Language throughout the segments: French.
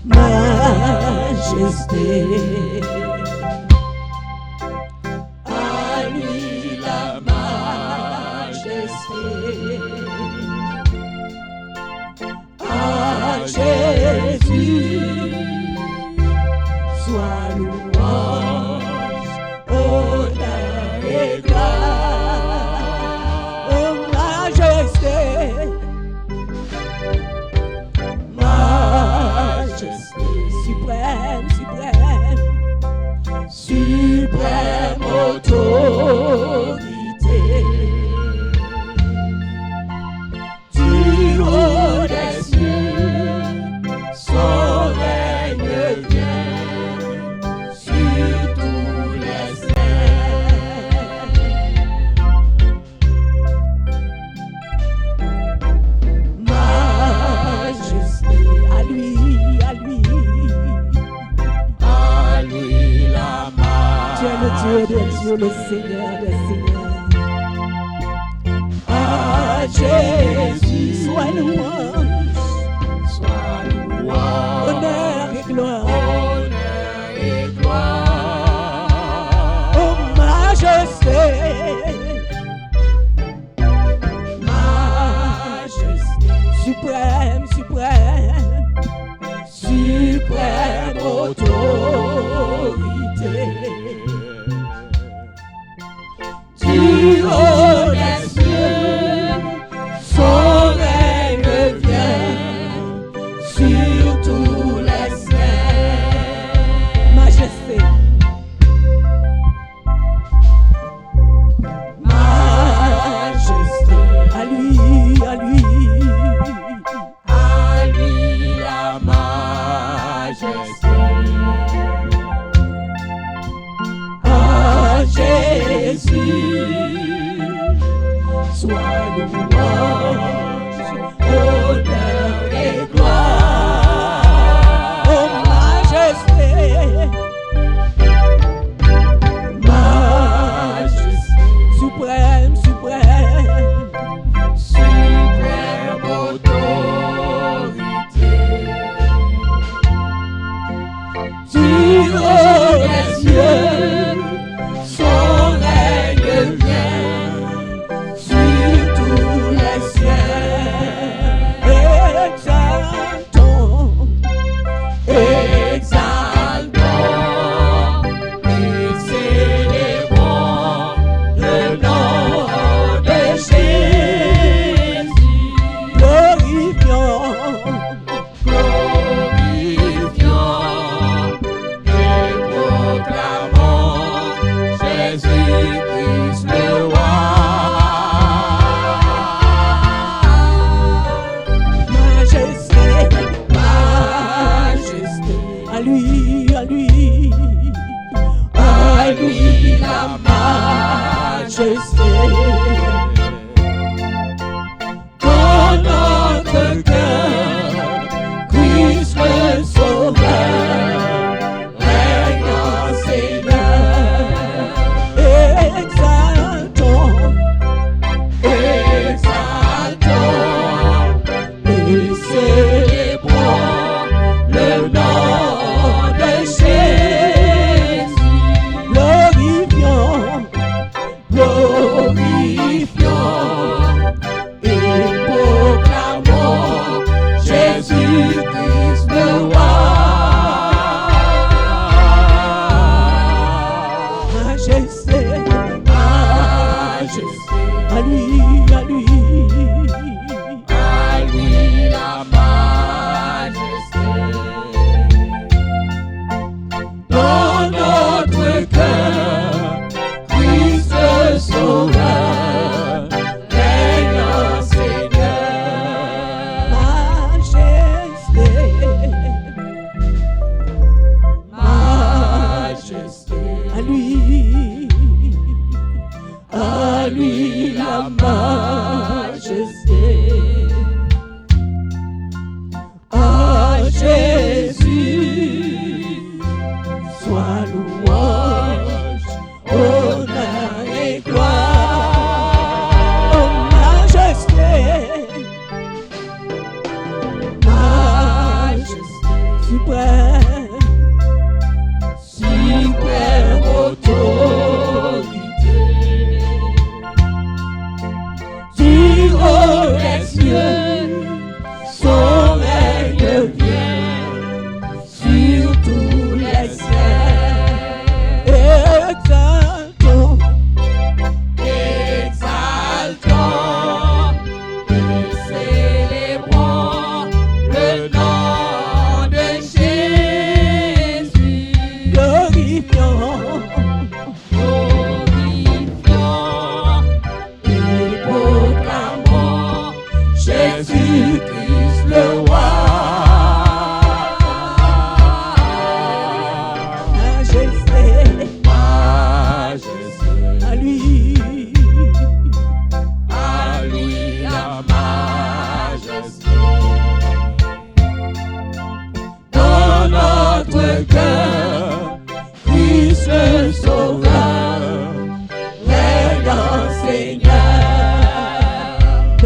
majesté. À lui la majesté. À Jésus soit louange, honneur et gloire. Oh majesté, majesté, suprême, suprême, suprême autorité. Du haut des cieux, son règne vient sur tous les cieux. Majesté, à lui, à lui, à lui la majesté. Tu es le Dieu des dieux, le Seigneur des seigneurs. À Jésus soit louange, honneur et gloire. Oh majesté, majesté, suprême, suprême, suprême autorité. Du haut des cieux, son règne vient sur tous les cieux. Majesté, majesté, à lui, à lui, à lui la majesté. À Jésus soit louange, honneur et gloire. Oh majesté, majesté, suprême, suprême, suprême autorité. Du haut des cieux, son règne vient sur tous les cieux. Exalté,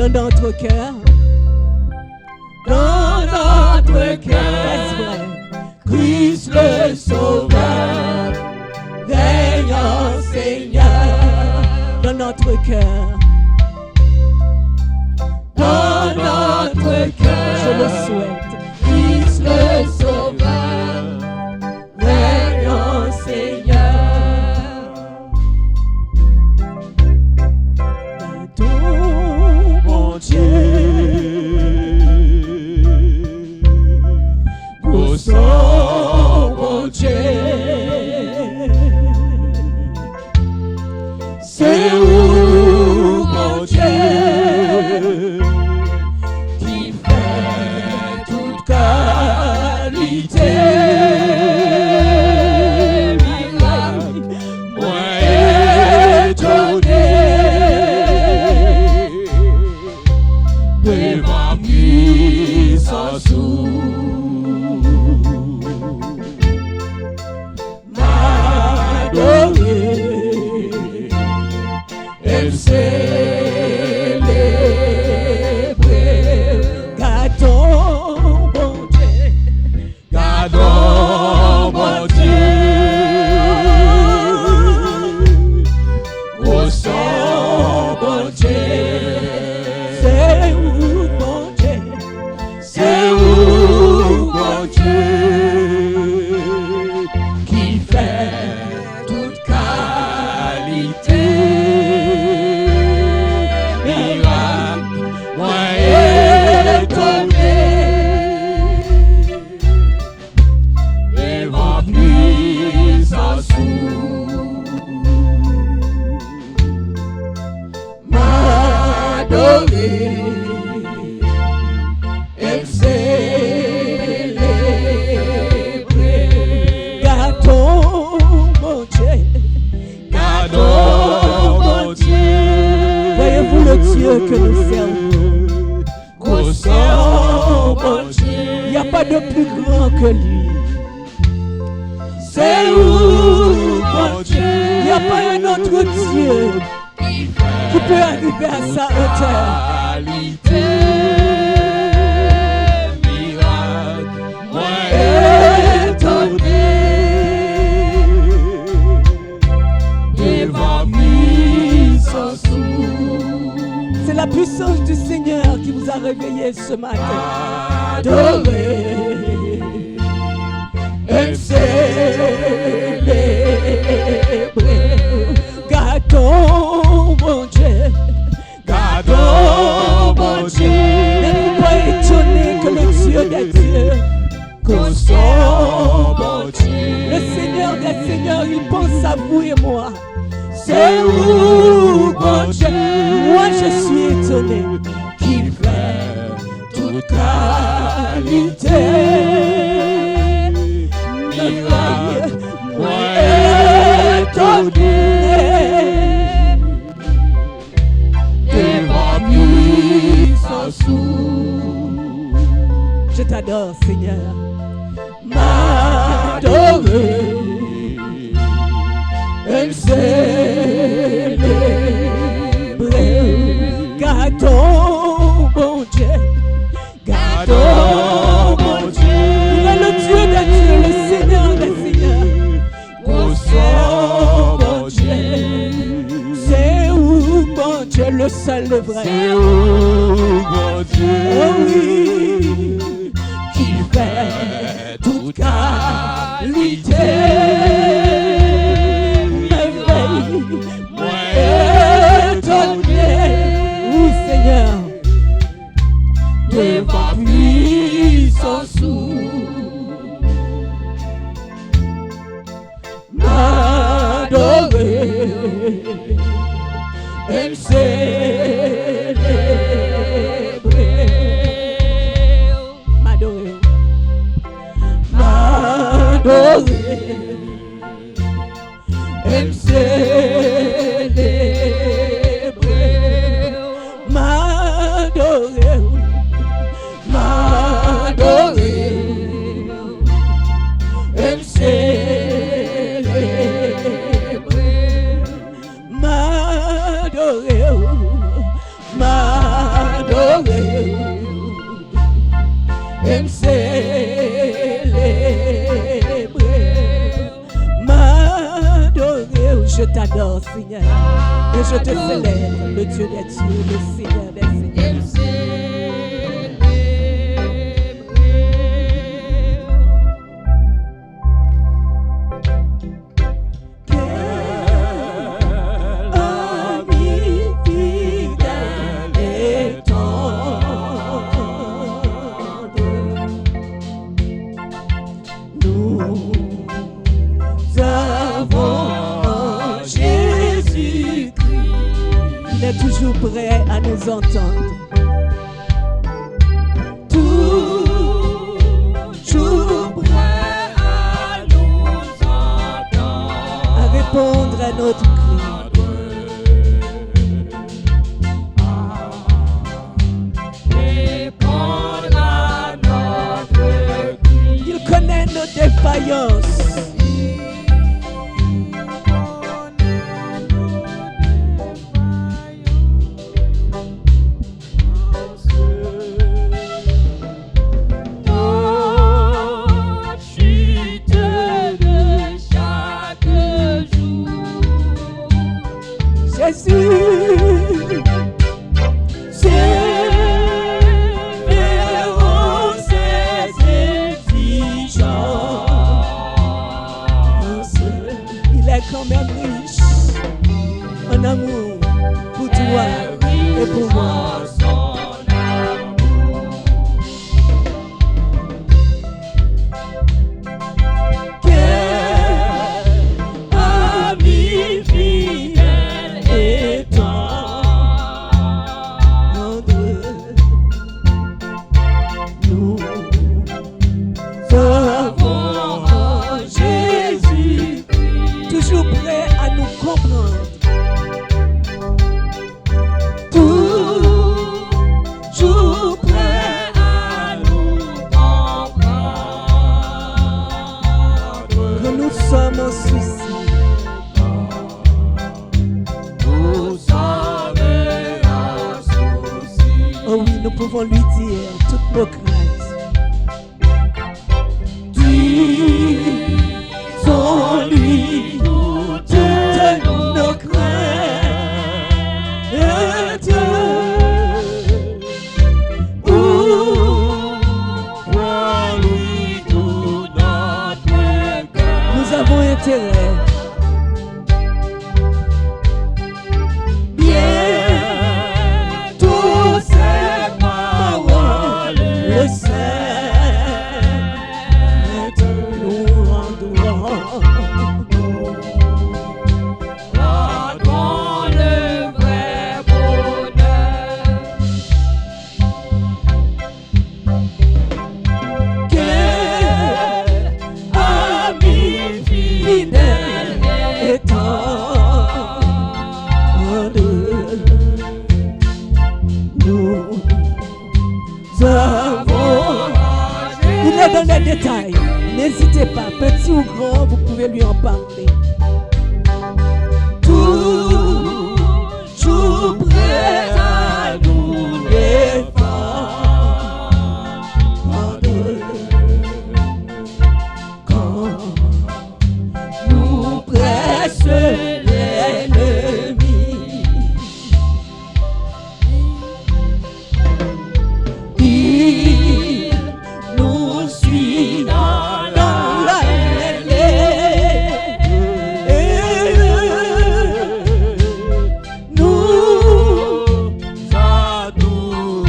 dans notre cœur. Dans notre cœur, Est-ce vrai? Christ le Sauveur, règne Seigneur. Dans notre cœur. Dans notre cœur, Je le souhaite. Christ le Sauveur, règne Seigneur. Ton Mon Dieu, pour son bon Dieu, c'est où mon Dieu qui fait toute qualité. Miracle, moi étonné devant puissance m'adorer, elle célébrer. Gardons, bon Dieu. Gardons mon Dieu, au son bon Dieu, C'est où, bon Dieu? c'est où mon Dieu qui fait toute qualité. Miracle, moi étonné devant puissance m'adorer, elle célébrer. Gardons, bon Dieu. Gardons mon Dieu, Voyez-vous le Dieu que nous servons? qu'au son mon Dieu, Il n'y a pas de plus grand que lui. c'est où mon Dieu Il n'y a pas un autre Dieu qui peut arriver à sa hauteur. qualité. Miracle, moi étonné devant puissance C'est la puissance du Seigneur qui vous a réveillé ce matin. adoré, elle célébrer. Gardons, mon Dieu. Gardons mon Dieu, N'êtes-vous pas étonné que le Dieu des dieux, qu'au son mon Dieu, le Seigneur des seigneurs, il pense à vous et moi. c'est où mon Dieu Moi, je suis étonné. qu'il fait toute qualité. Miracle, moi étonné devant puissance Je t'adore, Seigneur. m'adorer, elle célébrer. Gardons, bon Dieu. Gardons mon Il Dieu, est le Dieu des dieux, le Seigneur des seigneurs. au son mon Dieu, C'est où, bon Dieu, le seul, le vrai. c'est où mon Dieu Oh oui, qui fait toute qualité. merveille. Moi étonné Oui, Seigneur. devant puissance m'adorer, elle célébrer. M'adorer. M'adorer, elle célébrer. M'adorer. M'adorer, elle célébrer. M'adorer. j'aime célébrer, m'adorer. Je t'adore, Seigneur, et je te célèbre, le Dieu des dieux, le Seigneur des seigneurs. Toujours prêt à nous entendre, toujours prêt à nous entendre, à répondre à notre cri. Répondre à notre cri. Il connaît nos défaillances. N'hésitez pas, petit ou grand, vous pouvez lui en parler. Toujours prêt à nous défendre quand nous presse l'ennemi. Il nous suit dans la mêlée. Nous entoure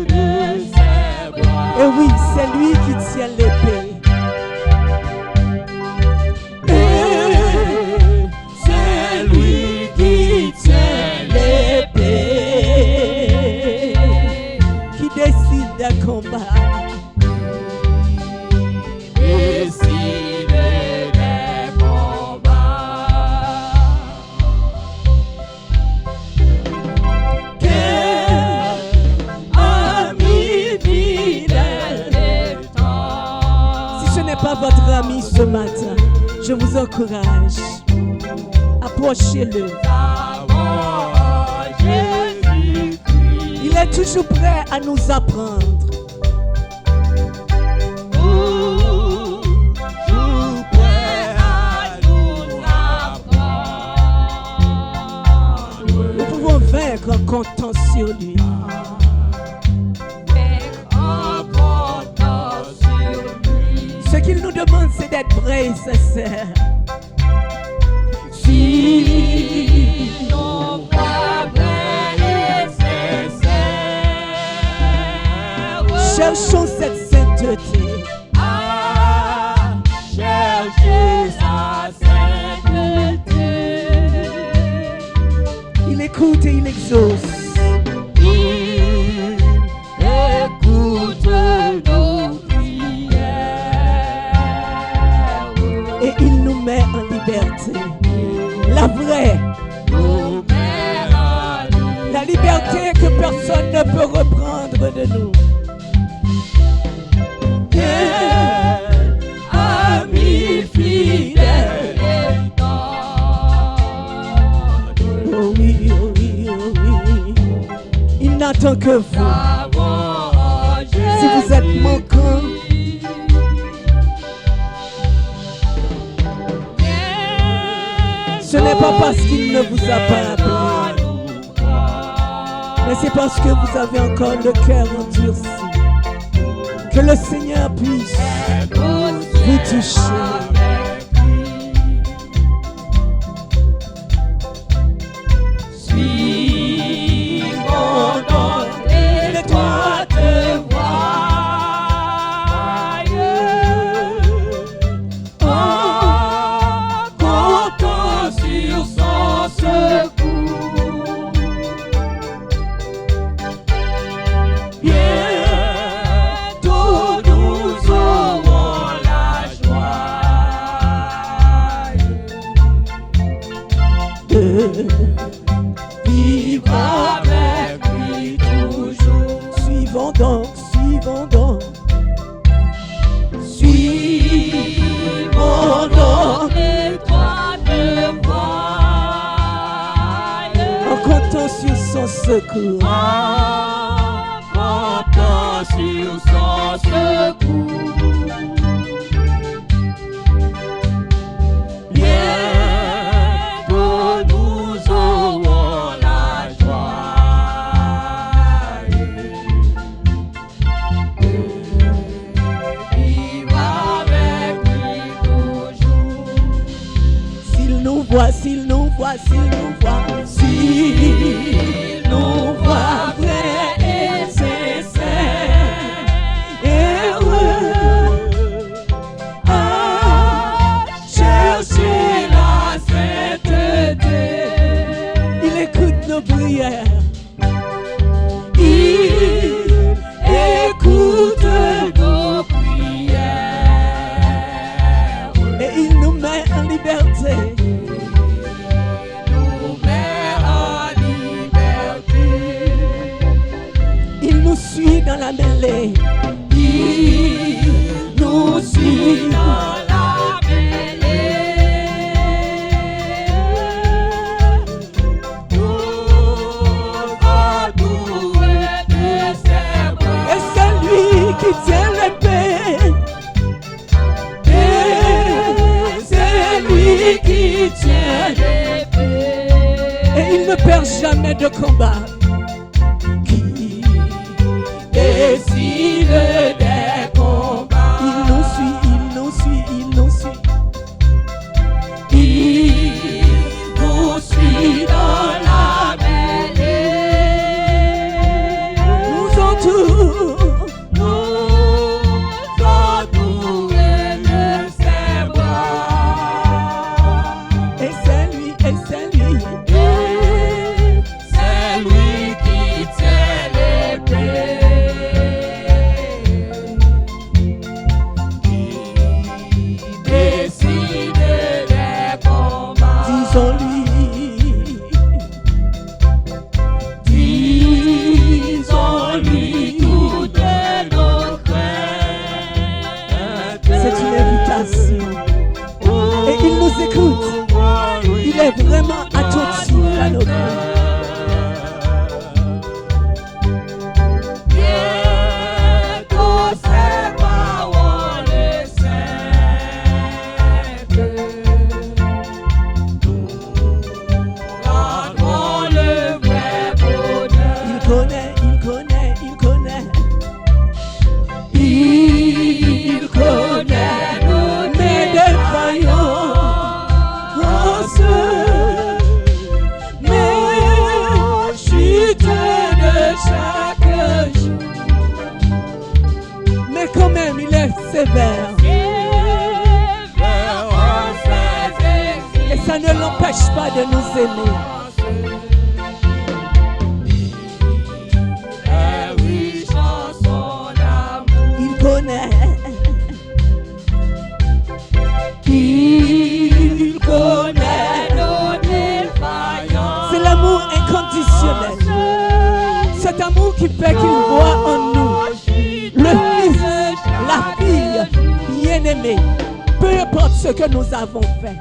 de ses bras. Et oui, c'est lui qui tient l'épée. C'est lui qui tient l'épée, qui décide d'un combat. Décide des combats. Quel ami fidèle est temps. Si ce n'est pas votre ami ce matin, je vous encourage. Approchez-le. Il est toujours prêt à nous apprendre. Avec un comptant sur lui. Ce qu'il nous demande, c'est d'être vrai et sincère. Si l'on voit vrai et sincère, cherchons cette sainteté. Cherchez sa sainteté. Il écoute et il exauce. Il écoute nos prières. Et il nous met en liberté. La vraie. Nous met en liberté. La liberté que personne ne peut reprendre de nous. Ami fidèle et tendre. Oh oui, oh oui, oh oui. Il n'attend que vous. Si vous êtes manquant, ce n'est pas parce qu'il ne vous a pas appelé, mais c'est parce que vous avez encore le cœur endurci. Que le Seigneur puisse vous toucher. Suivons dans l'étroite voie, en comptant sur son secours. Bientôt nous aurons la joie De vivre avec lui toujours. Suivons donc, suivons donc. Suivons dans l'étroite voie, En comptant sur son secours. en comptant sur son secours. Bientôt nous aurons la joie de vivre avec lui toujours. S'il nous voit, s'il nous voit, s'il nous voit. S'il nous voit vrai et sincère, heureux à chercher la sainteté, Il écoute nos prières. il écoute nos prières. Et il nous met en liberté. Nous met en liberté. Il nous suit dans la mêlée. Il nous suit dans la mêlée. Nous entourés de ses bras. Et c'est lui qui tient l'épée. Et c'est lui qui tient l'épée. Et il ne perd jamais de combat. Qui décide des combats. Il nous suit, il nous suit, il nous suit. Il nous suit dans la mêlée. Nous entoure. Nous entourés de ses bras. Et c'est lui, et c'est lui. Et c'est lui qui tient l'épée. Qui décide des combats. Disons-lui. Disons-lui tout sévère. Et ça ne l'empêche pas de nous aimer. Il connaît. Il connaît nos défaillances. C'est l'amour inconditionnel. Cet amour qui fait qu'il voit en nous le fils, la fille bien-aimée. Peu importe ce que nous avons fait.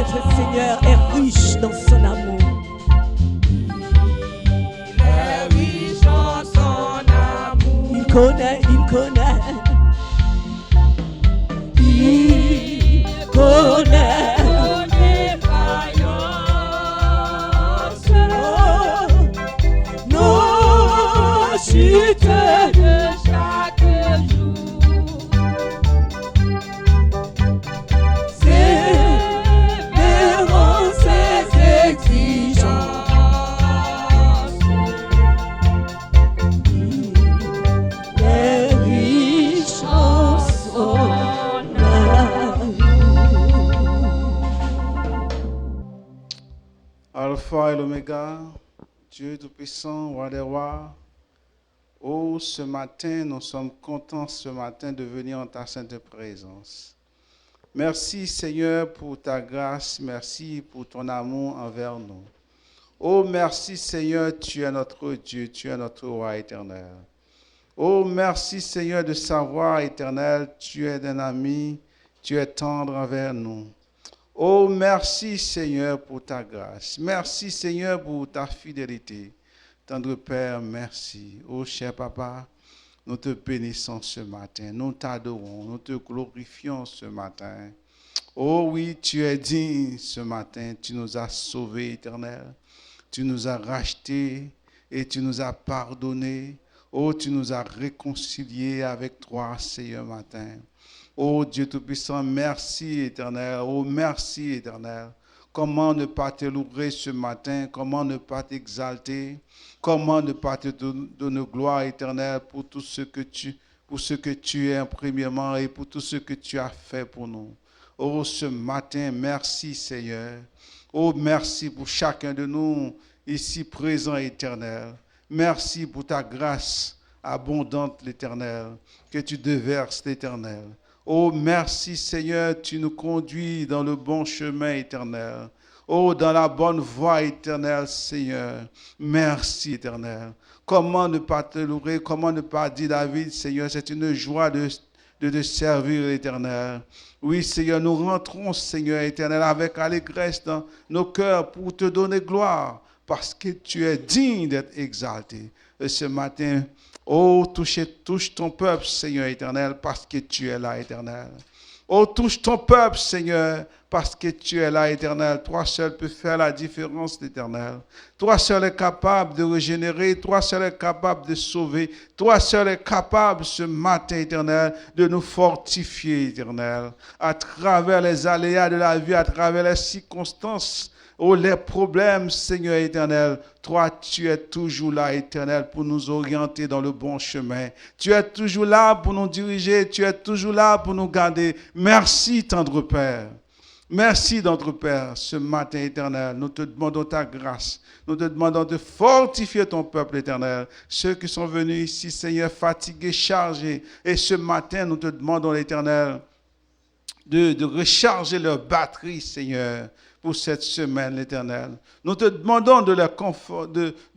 Le Seigneur est riche dans son amour. Il connaît, il connaît. Il connaît. Nos chutes de chaque jour. Alpha et l'Oméga, Dieu Tout-Puissant, Roi des Rois. Oh, ce matin, nous sommes contents ce matin de venir en ta sainte présence. Merci Seigneur pour ta grâce, merci pour ton amour envers nous. Oh, merci Seigneur, tu es notre Dieu, tu es notre Roi éternel. Oh, merci Seigneur de savoir éternel, tu es un ami, tu es tendre envers nous. Oh, merci Seigneur pour ta grâce. Merci Seigneur pour ta fidélité. Tendre Père, merci. Oh, cher Papa, nous te bénissons ce matin. Nous t'adorons, nous te glorifions ce matin. Oh oui, tu es digne ce matin. Tu nous as sauvés, éternel. Tu nous as rachetés et tu nous as pardonnés. Oh, tu nous as réconciliés avec toi, Seigneur, matin. Oh Dieu Tout-Puissant, merci éternel, oh merci éternel. Comment ne pas te louer ce matin, comment ne pas t'exalter, comment ne pas te donner gloire éternelle pour tout ce que tu es premièrement et pour tout ce que tu as fait pour nous. Oh ce matin, merci Seigneur. Oh merci pour chacun de nous ici présents éternel. Merci pour ta grâce abondante l'éternel que tu déverses l'éternel. Oh, merci Seigneur, tu nous conduis dans le bon chemin éternel. Oh, dans la bonne voie éternelle, Seigneur. Merci éternel. Comment ne pas te louer, comment ne pas dire David, Seigneur, c'est une joie de te servir l'éternel. Oui, Seigneur, nous rentrons, Seigneur éternel, avec allégresse dans nos cœurs pour te donner gloire, parce que tu es digne d'être exalté. Et ce matin, oh, touche ton peuple, Seigneur éternel, parce que tu es là, éternel. Oh, touche ton peuple, Seigneur, parce que tu es là, éternel. Toi seul peux faire la différence, éternel. Toi seul est capable de régénérer. Toi seul est capable de sauver. Toi seul est capable, ce matin, éternel, de nous fortifier, éternel. À travers les aléas de la vie, à travers les circonstances, oh, les problèmes, Seigneur éternel, toi, tu es toujours là, éternel, pour nous orienter dans le bon chemin. Tu es toujours là pour nous diriger. Tu es toujours là pour nous garder. Merci, tendre Père. Merci, notre Père, ce matin éternel. Nous te demandons ta grâce. Nous te demandons de fortifier ton peuple éternel. Ceux qui sont venus ici, Seigneur, fatigués, chargés. Et ce matin, nous te demandons, l'éternel, de recharger leur batterie, Seigneur, pour cette semaine, l'Éternel. Nous te demandons de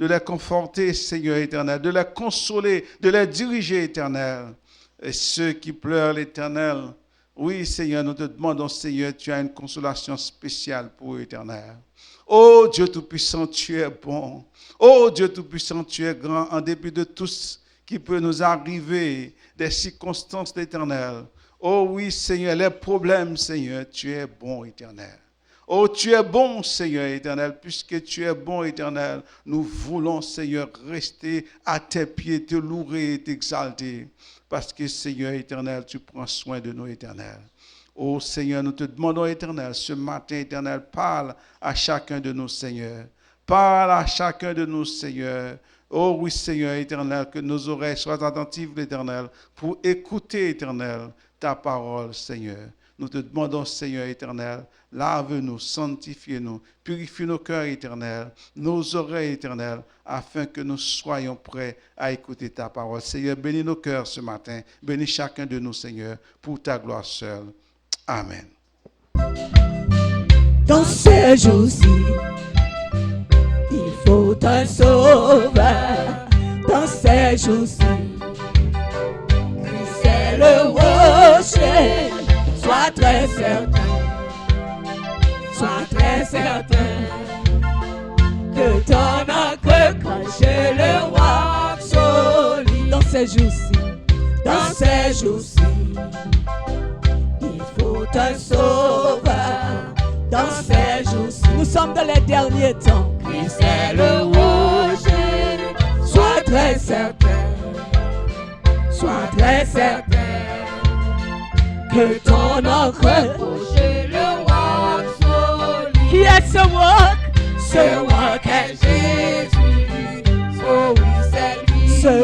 les conforter, Seigneur éternel, de les consoler, de les diriger, éternel. Et ceux qui pleurent, l'Éternel, oui, Seigneur, nous te demandons, Seigneur, tu as une consolation spéciale pour eux, éternel. Oh Dieu Tout-Puissant, tu es bon. Oh Dieu Tout-Puissant, tu es grand, en dépit de tout ce qui peut nous arriver, des circonstances, l'Éternel. Oh oui, Seigneur, les problèmes, Seigneur, tu es bon, éternel. Oh, tu es bon, Seigneur éternel, puisque tu es bon, éternel. Nous voulons, Seigneur, rester à tes pieds, te louer et t'exalter. Parce que, Seigneur éternel, tu prends soin de nous, éternel. Oh, Seigneur, nous te demandons, éternel, ce matin, éternel, parle à chacun de nous, Seigneur. Parle à chacun de nous, Seigneur. Oh oui, Seigneur éternel, que nos oreilles soient attentives, l'Éternel, pour écouter, Éternel, ta parole, Seigneur. Nous te demandons, Seigneur éternel, lave-nous, sanctifie-nous, purifie nos cœurs éternels, nos oreilles éternelles, afin que nous soyons prêts à écouter ta parole. Seigneur, bénis nos cœurs ce matin, bénis chacun de nous, Seigneur, pour ta gloire seule. Amen. Dans ces jours-ci, il faut un sauveur. Dans ces jours-ci, c'est le rocher. Sois très certain que ton encre cache le roi solide. Dans ces jours-ci, il faut un sauveur. Dans ces jours-ci, nous sommes dans les derniers temps. Christ est le rocher. Sois très certain que ton encre cache le roi solide. Qui est ce roc? Ce roc est Jésus. Oh oui, c'est lui. Ce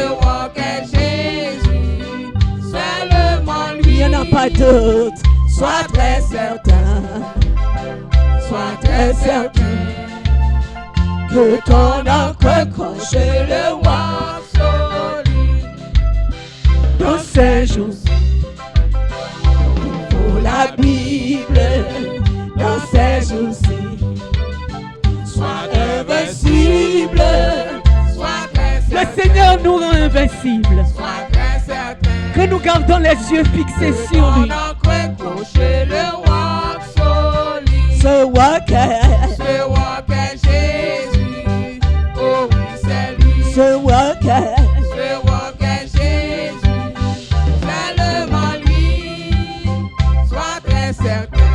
roc est Jésus. Seulement lui. Il n'y en a pas d'autre. Sois très certain que ton encre cache le roi solide. Dans ces jours, il faut la Bible. Dans ces jours-ci, sois invincible. Le Seigneur nous rend invincibles. Sois très certain que nous gardons les yeux fixés sur lui. Le roi solide. Ce roi est Jésus. Oh oui, c'est lui. Ce roi est Jésus. Seulement lui. Sois très certain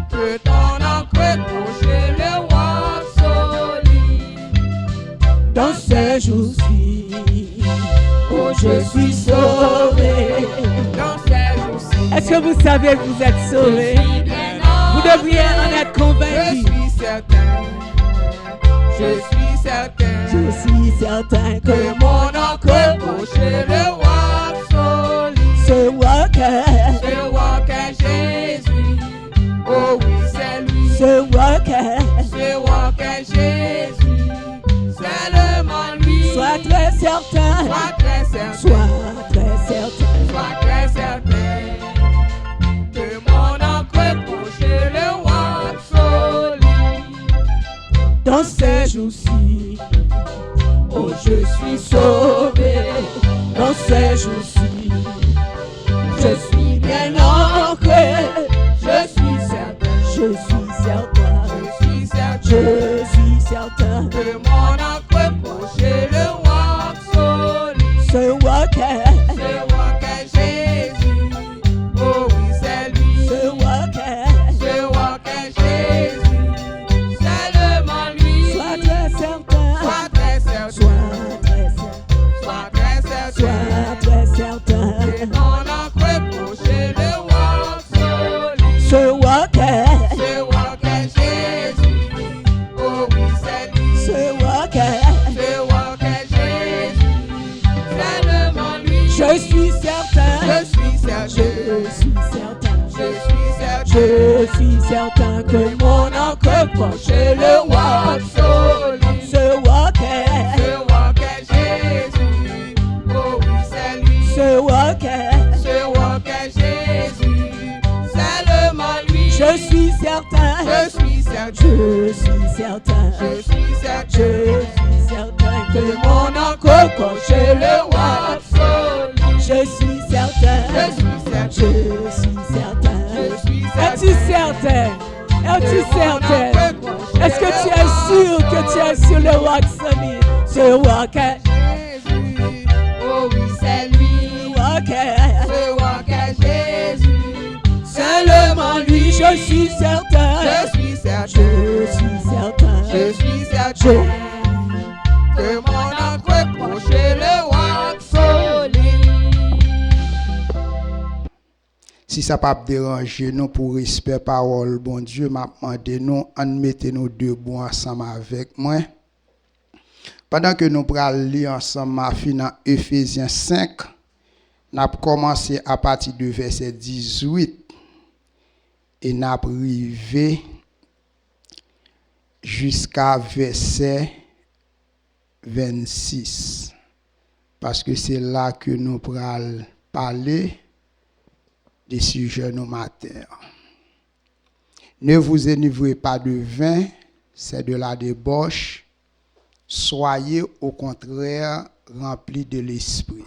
que ton encre cache le roi solide. Dans ces jours-ci, oh, je suis sauvé. Dans ces jours-ci. Est-ce que vous savez que vous êtes sauvé? Vous devriez en être convaincu. Je suis certain que mon encre cache le roi solide. Ce roi est Jésus. Oh oui, c'est lui. Ce roi est Jésus. Seulement lui. Sois très certain que mon encre cache le roi solide. Dans ces jours-ci, oh, je suis sauvé. Dans ces jours-ci, je suis bien ancré. Je suis certain que mon encre cache le roi solide. Ce roi est Jésus. Oh oui, c'est lui. Ce roi est Jésus. Seulement lui. Sois très certain que mon encre cache le roi solide. Ce roi est Jésus. Oh oui, c'est lui. Ce roi est Jésus. Seulement lui. Je suis certain que mon encre cache le roi solide. Ce roi est Jésus. Oh oui, c'est lui. Ce roi est Jésus. Seulement lui. Je suis certain que mon encre cache le roi solide. Je suis certain. Es-tu certain? Est-ce que tu es sûr que tu es sur le roi solide? Ce roi est Jésus. Oh oui, c'est lui. Ce roi est Jésus. Seulement lui. Je suis certain que mon encre cache le roi solide. si ça pas déranger nous pour respect parole bon Dieu, m'a demandé nous en mettez nous debout ensemble avec moi. Pendant que nous prenons lire ensemble ma fin dans Ephésiens 5, n'a commencé à partir du verset 18 et n'a arrivé jusqu'à verset 26. Parce que c'est là que nous pourrons parler des sujets nos matin. Ne vous enivrez pas de vin, c'est de la débauche. Soyez au contraire remplis de l'esprit.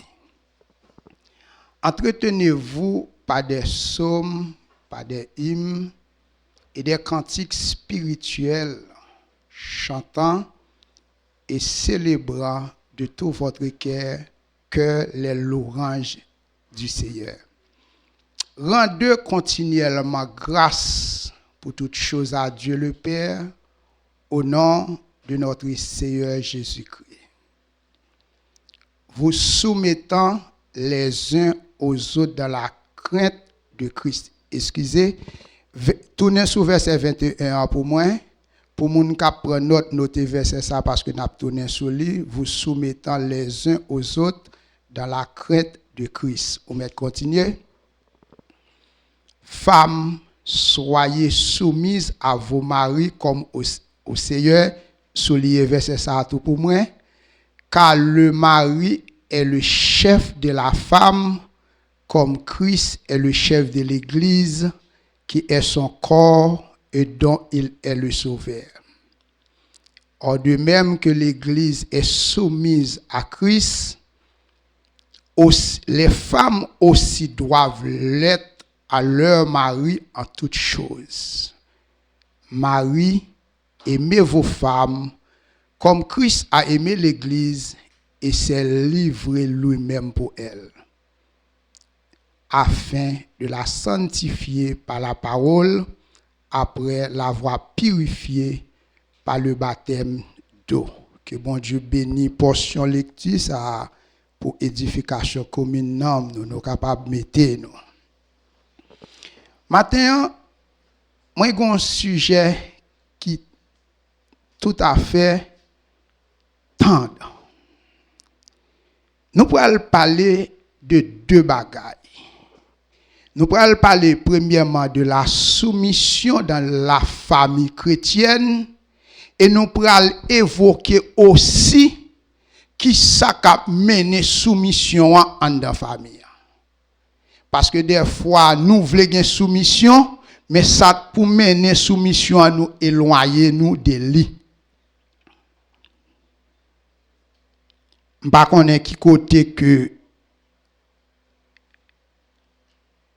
Entretenez-vous par des psaumes, par des hymnes et des cantiques spirituels, chantant et célébrant de tout votre cœur les louanges du Seigneur. Rendez continuellement grâce pour toutes choses à Dieu le Père, au nom de notre Seigneur Jésus-Christ. Vous soumettant les uns aux autres dans la crainte de Christ. Excusez, tournez sur verset 21 pour moi. Pour moun qui prend note, notez verset ça parce que n'a tourné sur lui. Vous soumettant les uns aux autres dans la crainte de Christ. On va continuer. Femmes, soyez soumises à vos maris comme au Seigneur. Soulignez verset ça tout pour moi. Car le mari est le chef de la femme, comme Christ est le chef de l'Église, qui est son corps et dont il est le sauveur. Or, de même que l'Église est soumise à Christ, les femmes aussi doivent l'être à leur mari en toutes choses. Marie, aimez vos femmes comme Christ a aimé l'Église et s'est livré lui-même pour elle, afin de la sanctifier par la parole, après l'avoir purifiée par le baptême d'eau. Que bon Dieu bénisse portion lecture ça pour édification commune nous nous capables mettre nous. Maintenant, moi j'ai un sujet qui tout à fait tendre. Nous pourrons parler de deux bagailles. Nous pourrons parler premièrement de la soumission dans la famille chrétienne et nous pourrons évoquer aussi qui ça a mené soumission en dans la famille. Parce que des fois nous voulons une soumission, mais ça pour mener soumission à nous éloigner nous de lui. Par contre, qui côté que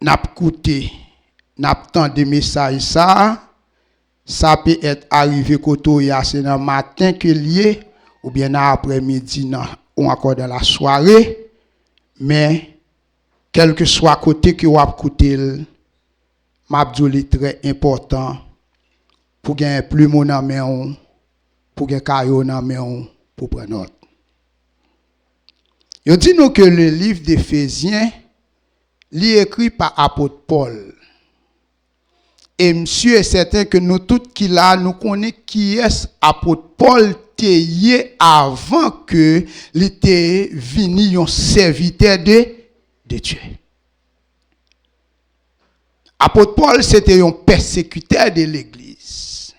n'a écouté, n'a entendu des messages ça peut être arrivé côté c'est dans matin que lié ou bien dans après-midi ou encore dans la soirée, mais quel que soit côté que vous écoutez, m'abdouli très important pour gagner plus mon main pour gagner caillou dans main pour prendre note. Je dis nous que le livre d'Éphésiens est écrit par apôtre Paul. Et monsieur est certain que nous tous qui là nous connaissons qui est apôtre Paul tayé avant que il était venu un serviteur de Dieu. Apôtre Paul c'était un persécuteur de l'église.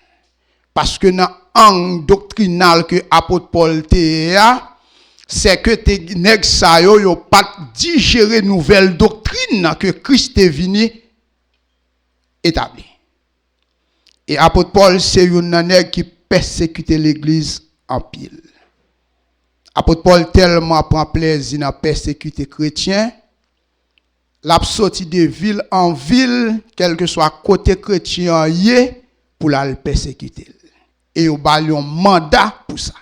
Parce que dans l'angle doctrinal que apôtre Paul était c'est que tes nèg sa yo pas digérer nouvelle doctrine que Christ est venu établi. Et apôtre Paul c'est un nèg qui persécute l'église en pile. Apôtre Paul tellement prend plaisir à persécuter chrétiens, l'a sorti de ville en ville, quel que soit côté chrétien yé pour la persécuter. Et il a un mandat pour ça.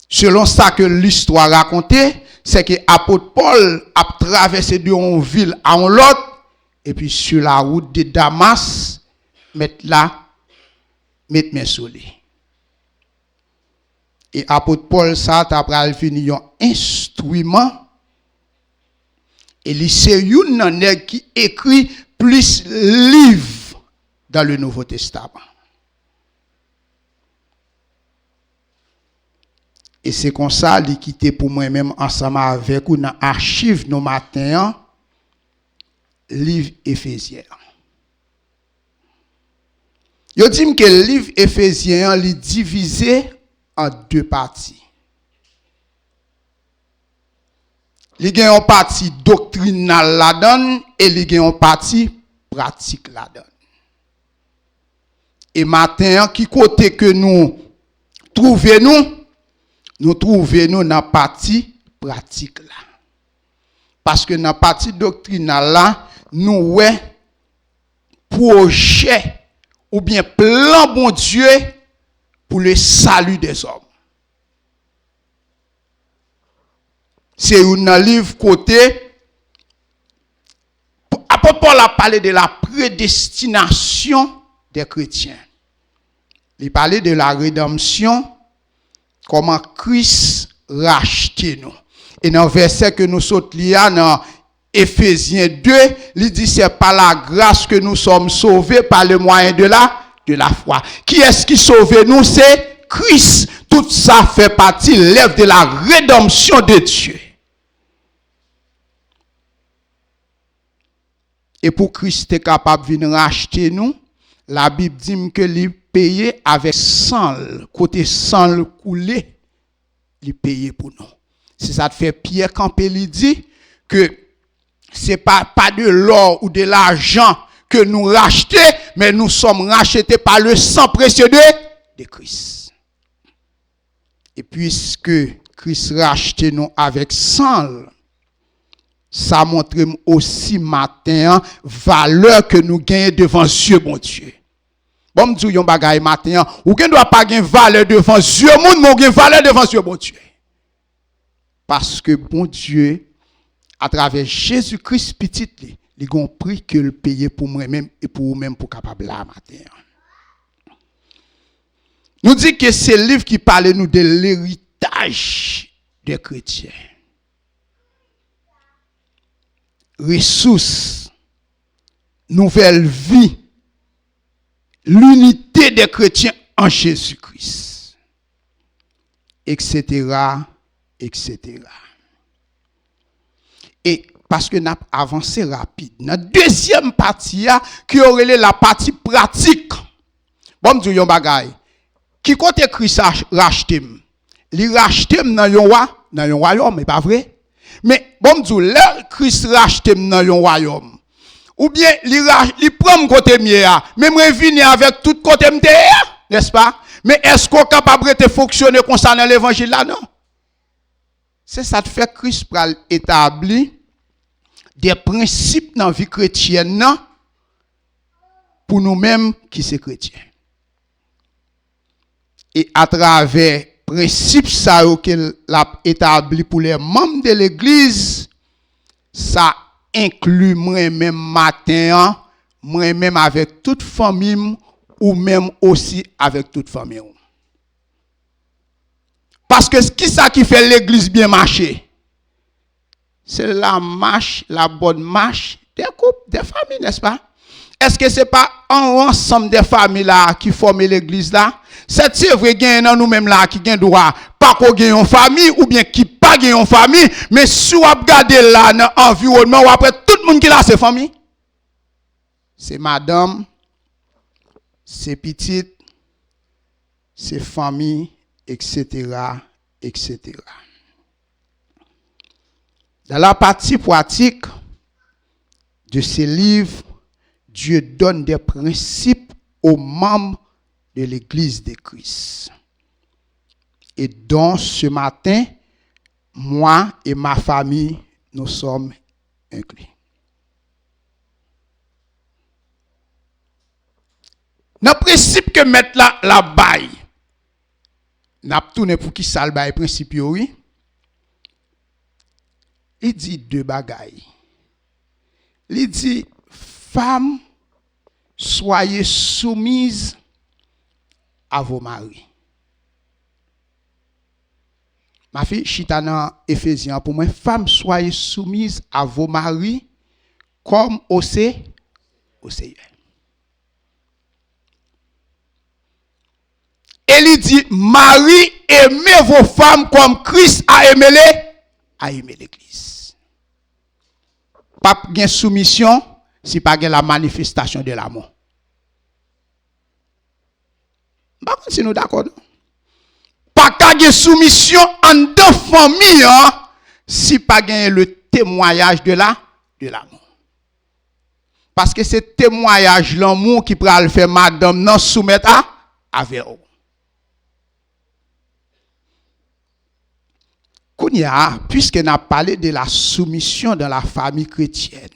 Selon ça que l'histoire racontait, c'est que l'apôtre Paul a traversé d'une ville à une autre, et puis sur la route de Damas, mettre main sur lui. Et l'apôtre Paul, ça, après, il finit un instrument, Et c'est une nèg qui écrit plus livres dans le Nouveau Testament. Et c'est comme ça qu'il quitté pour moi-même ensemble avec ou dans archive nos matins livre Éphésiens. Yo dit que le livre Éphésiens est divisé en deux parties. Il y a une partie doctrinale là-dedans et il y a une partie pratique là-dedans. Et maintenant, qui côté que nous trouvons dans la partie pratique là. Parce que dans la partie doctrinale là, nous avons projet ou bien plan bon Dieu pour le salut des hommes. C'est un livre côté. Apôtre Paul a parlé de la prédestination des chrétiens. Il parlait de la rédemption, comment Christ rachetait nous. Et dans le verset que nous sommes liés dans Éphésiens 2, il dit c'est par la grâce que nous sommes sauvés par le moyen de la foi. Qui est-ce qui sauve nous? C'est Christ. Tout ça fait partie l'œuvre de la rédemption de Dieu. Et pour Christ est capable de venir racheter nous, la Bible dit que il payé avec sang, côté sang coulé, il payé pour nous. C'est ça fait Pierre Campé il dit que c'est pas de l'or ou de l'argent que nous rachetons, mais nous sommes rachetés par le sang précieux de Christ. Et puisque Christ rachète nous avec sang, ça montre aussi matin valeur que nous gagnons devant Dieu, bon Dieu. Bon, me dis yon bagay matin, ou ne doit pas gagner valeur devant Dieu, moun mon gagne valeur devant Dieu, bon Dieu. Parce que bon Dieu, à travers Jésus-Christ petit, il a compris que le payer pour moi-même et pour vous-même pour capable là matin. Nous dit que c'est le livre qui parle nous de l'héritage des chrétiens. Ressources, nouvelle vie, l'unité des chrétiens en Jésus-Christ, etc., etc. Et parce que nous avons avancé rapide, dans la deuxième partie, qui aurait la partie pratique. Bon, je dis un bagay. Qui côté Christ racheté? Il racheté dans un royaume, mais pas vrai? Mais bon, je dis, là, Christ racheté dans un royaume. Ou bien, il prend mon côté mieux, même revenir avec tout côté mieux, n'est-ce pas? Mais est-ce qu'on est capable de fonctionner comme ça dans l'évangile là, non? C'est ça qui fait que Christ pral établir des principes dans la vie chrétienne non, pour nous-mêmes qui sommes chrétiens. Et à travers principes ça qu'il a établi pour les membres de l'église, ça inclut moi-même matin, moi-même avec toute famille ou même aussi avec toute famille. Parce que ce qui fait l'église bien marcher, c'est la marche, la bonne marche des couples, des familles, n'est-ce pas? Est-ce que ce n'est pas un ensemble des familles là qui forment l'église là? C'est vrai qu'il y a nous-mêmes là qui ont droit, pas qu'on ait une famille ou bien qui pas ait une famille, mais si on regarde là dans l'environnement, ou après tout le monde qui là, c'est famille. C'est madame, c'est petite, c'est famille, etc., etc. Dans la partie pratique de ces livres, Dieu donne des principes aux membres de l'Église de Christ. Et donc, ce matin, moi et ma famille, nous sommes inclus. Dans le principe que mettre la baille, n'a tourné pour qui ça le bail principe oui. Il dit deux bagailles. Il dit femmes, soyez soumises à vos maris. Ma fille, chita dans Éphésiens pour moi, femmes, soyez soumises à vos maris comme au Seigneur. Et il dit, Marie, aimez vos femmes comme Christ a aimé l'église. Pas de soumission si pas de la manifestation de l'amour. Par contre, si nous d'accord, pas de soumission en deux familles si pas de le témoignage de l'amour. Parce que c'est témoignage l'amour qui peut le faire madame non soumettre à vous. Puisque nous avons parlé de la soumission dans la famille chrétienne,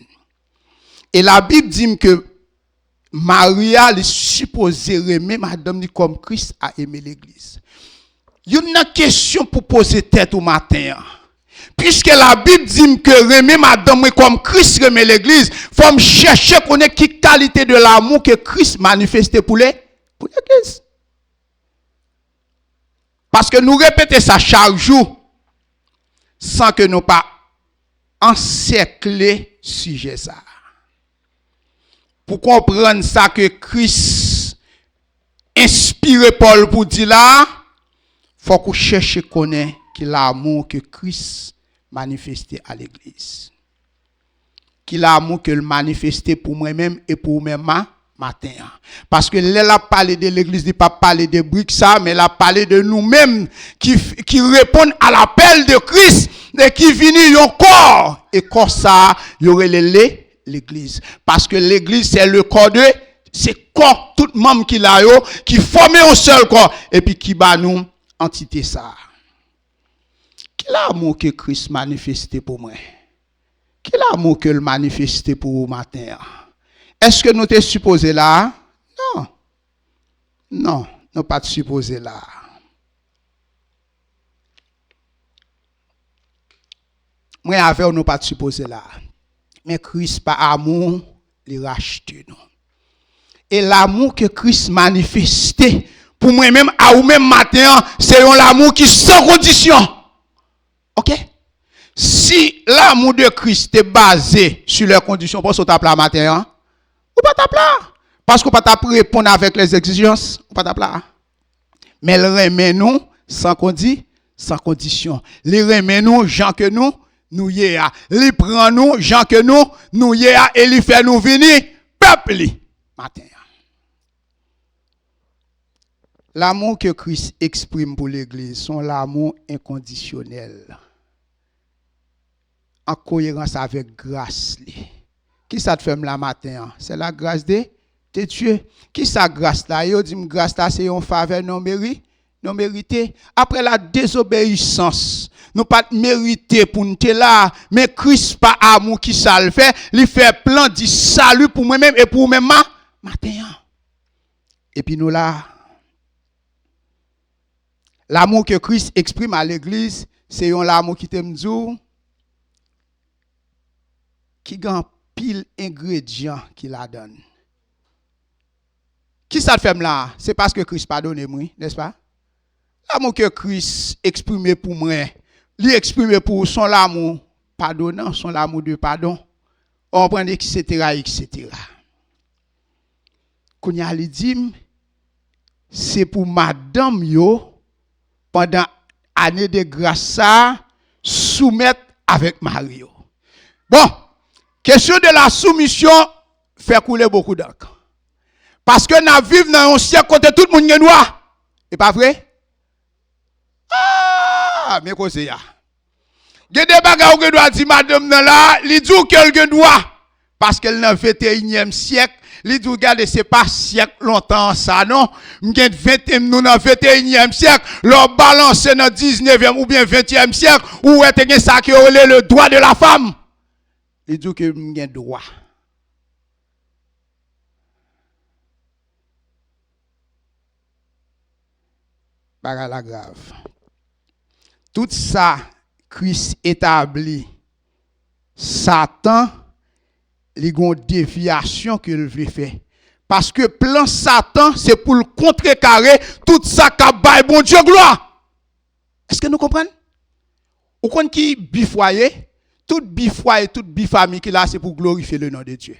et la Bible dit que Maria est supposée aimer madame comme Christ a aimé l'église. Il y a une question pour poser tête au matin. Puisque la Bible dit que aimer madame comme Christ aimé l'église, il faut chercher connaître quelle qualité de l'amour que Christ manifestait pour l'église. Parce que nous répétons ça chaque jour. Sans que nous pas encercler sujet ça. Pour comprendre ça que Christ inspire Paul pour dire là, faut qu'on cherche connaître l'amour que Christ manifestait à l'église. Qui l'amour que le manifestait pour moi-même et pour moi-même matin. Parce que là, a parlé de l'église, il n'a pas parlé de briques, ça, mais il a parlé de nous-mêmes qui répondent à l'appel de Christ et qui viennent au corps. Et corps ça, il y aurait l'église. Parce que l'église, c'est le corps de, c'est corps, tout le monde qui l'a, qui forme un seul corps. Et puis qui bat nous, entité ça. Quel amour que Christ manifestait pour moi? Quel amour que le manifestait pour vous matin? Est-ce que nous sommes supposés là? Non. Non, nous pas supposés là. Moi, avec nous pas supposés là. Mais Christ, par amour, il rachète nous. Et l'amour que Christ manifestait pour moi-même, à vous-même matin, c'est un amour qui sans condition. Ok? Si l'amour de Christ est basé sur les conditions pour sauter à plat matin, ou pas ta plat. Parce qu'on pas ta répondre avec les exigences, ou pas ta plat. Mais il remet nous sans condition. Il remet nous gens que nous y a. Il prend nous gens que nous y a et il fait nous venir peuple matin. L'amour que Christ exprime pour l'église, son l'amour inconditionnel. En cohérence avec grâce. Qui ça te fait la matin? C'est la grâce de Dieu. Qui ça grâce là? Yo dit grâce là c'est une faveur non mérité. Après la désobéissance, nous pas mérité pour nous là, mais Christ par amour qui ça le fait, il fait plan du salut pour moi-même et pour moi-même matin. Et puis nous là, l'amour que Christ exprime à l'église, c'est un l'amour qui t'aime dire qui gagne pile ingrédients qui la donne. Qui ça te fait là? C'est parce que Christ pardonne moi, n'est-ce pas? L'amour que Christ exprime pour moi, lui exprime pour son amour pardonnant, son amour de pardon. On prend etc. etc. Kounya li dit c'est pour madame yo pendant année de grâce ça soumettre avec Mario. Bon, question de la soumission fait couler beaucoup d'encre. Parce que nous vivons dans un siècle côté tout le monde est droit. Et pas vrai? Ah, mais quoi c'est ya? Il y a des bagages que doit dire madame là, il dit qu'elle doit parce qu'elle dans le 21e siècle, il dit regardez c'est pas siècle longtemps ça non, m'gen 20 nous dans 21e siècle, leur balance dans 19e ou bien 20e siècle où est ça qui est le droit de la femme. Il dit que m'gen droit. Bagarre la grave. Tout ça, Christ établit. Satan, il y a une déviation qu'il veut faire. Parce que plan Satan, c'est pour le contrecarrer tout ça qu'a bail bon Dieu gloire. Est-ce que nous comprenons? Ou kon qui bifoyer, tout bifoyer, toute bifamille qui là c'est pour glorifier le nom de Dieu.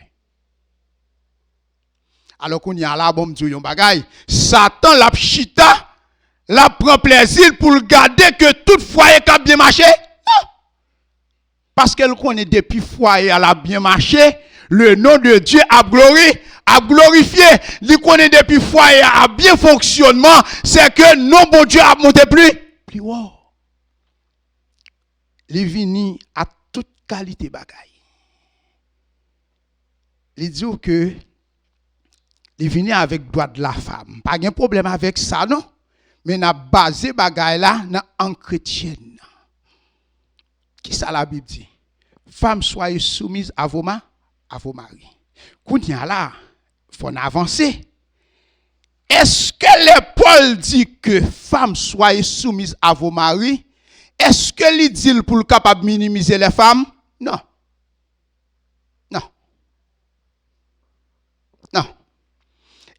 Alors qu'on y a là bon Dieu yon bagay, Satan la chita, la prend plaisir pour garder que tout foyer qui a bien marché. Non. Parce qu'elle connaît depuis foyer elle a bien marché, le nom de Dieu a glorifié, il connaît depuis foyer a bien fonctionnement, c'est que non bon Dieu a monté plus haut. Il vini à toute qualité bagay. Il dit que il vini avec droit de la femme. Pas de problème avec ça non, mais n'a basé bagay là en chrétienne. Qui ça la Bible dit? Femmes soyez soumises à vos maris. Kounya là, faut avancer. Est-ce que le Paul dit que femmes soyez soumises à vos maris? Est-ce que il dit pour le capable minimiser les femmes? Non. Non. Non.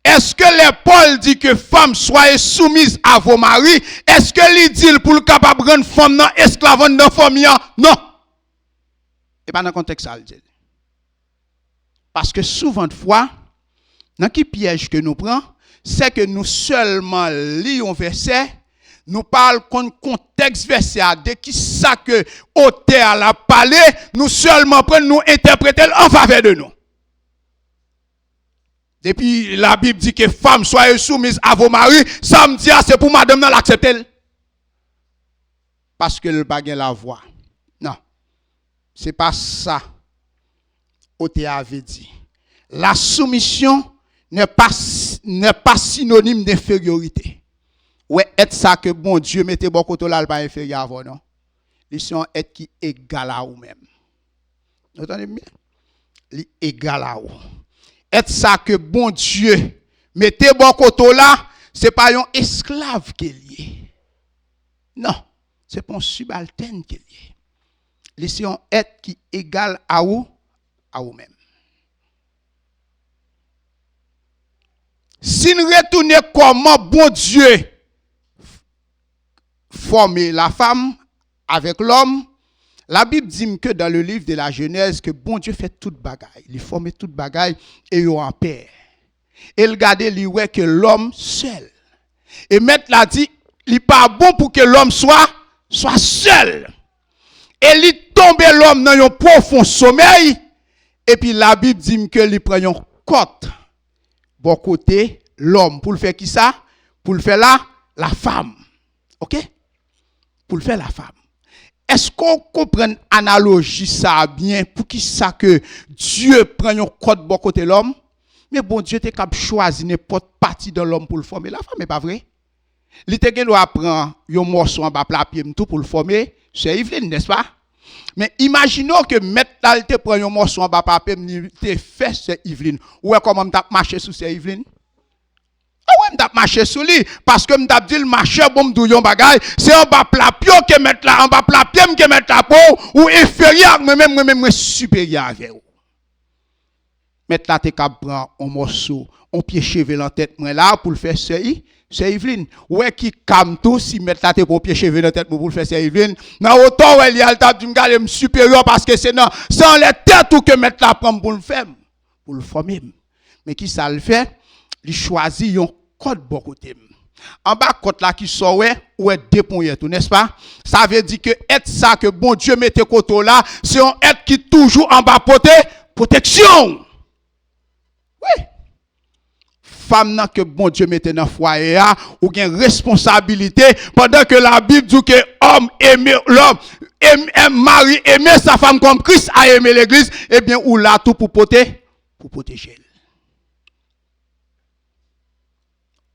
Est-ce que le Paul dit que femmes soyez soumises à vos maris? Est-ce que il dit pour le capable rendre femme non esclave dans famille? Non. Et pas dans le contexte ça le dit. Parce que souvent de fois, dans qui piège que nous prenons, c'est que nous seulement lisons verset, nous parlons contexte verset de qui ça que auteur a parlé, nous seulement prenons nous interpréter en faveur de nous. Depuis la Bible dit que femmes soyez soumises à vos maris, ça me dit c'est pour madame non l'accepter. Parce que le bagage la voix. Non. C'est pas ça. Auteur avait dit. La soumission n'est pas synonyme d'infériorité. Ouais, être ça que bon Dieu mettez bon côté là, pas inférieur à vous, non? Ils sont être qui égal à vous-même. Vous entendez bien? Li égal à vous. Être ça que bon Dieu mettez bon côté là, c'est pas un esclave qui est lié. Non, c'est pas un subalterne qui est lié. Ils sont être qui égal à vous-même. Si nous retournons comment bon Dieu former la femme avec l'homme, la Bible dit que dans le livre de la Genèse, que bon Dieu fait toute bagaille. Il forme toute bagaille et il en paix. Et il garde lui ouais que l'homme seul. Et maître l'a dit, il n'est pas bon pour que l'homme soit seul. Et il tombe l'homme dans un profond sommeil. Et puis la Bible dit que il prend une côte. Bon côté, l'homme. Pour le faire qui ça? Pour le faire là, la femme. Ok? Pour le faire la femme. Est-ce qu'on comprend analogie ça bien? Pour qui ça que Dieu prend une côte bon côté l'homme? Mais bon Dieu t'es capable choisir n'importe partie de l'homme pour le former. La femme est pas vrai? Il te doit prendre un morceau en bas plat pied tout pour le former. C'est Yveline, n'est-ce pas? Mais imaginons que maintenant te prend un morceau en bas papier, te fait c'est Yveline. Ou comment m't'a marché sous c'est Yveline? Ah ouais, m't'a marché sous lui parce que m't'a dit le marché bon m'douillon bagay, c'est en bas plat pied que mettre là, en bas plat pied que mettre là pour ou inférieur même supérieur avec vous. Maintenant t'es capable prendre un morceau, un pied chevelu en tête moi là pour le faire c'est Yveline. Ouais qui calme tout si mettre là tes pour pied chevelu dans tête pour le faire c'est Yveline. Dans autant ouais il y a le table du me supérieur parce que c'est non sans les têtes ou que mettre là prendre pour le faire pour le former. Mais qui ça le fait? Il choisit un code bon côté. En bas côté là qui sort ouais dépouiller tout n'est-ce pas? Ça veut dire que être ça que bon Dieu mette côté là, c'est un être qui toujours en bas protection. Oui. Femme que bon Dieu mette dans foyer ou gen responsabilité pendant que la Bible dit que homme aime l'homme mari aimer sa femme comme Christ a aimé l'église, eh bien ou là tout pour protéger.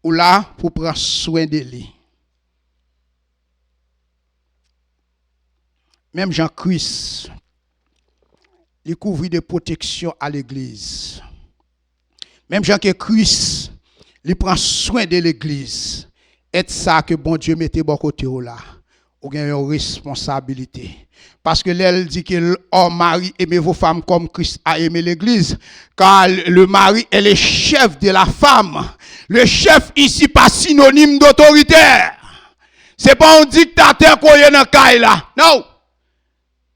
Ou là pour prendre soin de lui. Même Jean-Christ il couvrit de protection à l'église. Même Jean-Christ, il prend soin de l'église. Et ça que bon Dieu mette bon côté là. Ou gagne une responsabilité. Parce que l'elle dit que l'homme mari aimez vos femmes comme Christ a aimé l'église. Car le mari est le chef de la femme. Le chef ici pas synonyme d'autoritaire. C'est pas un dictateur qu'on y a dans le cas là. Non.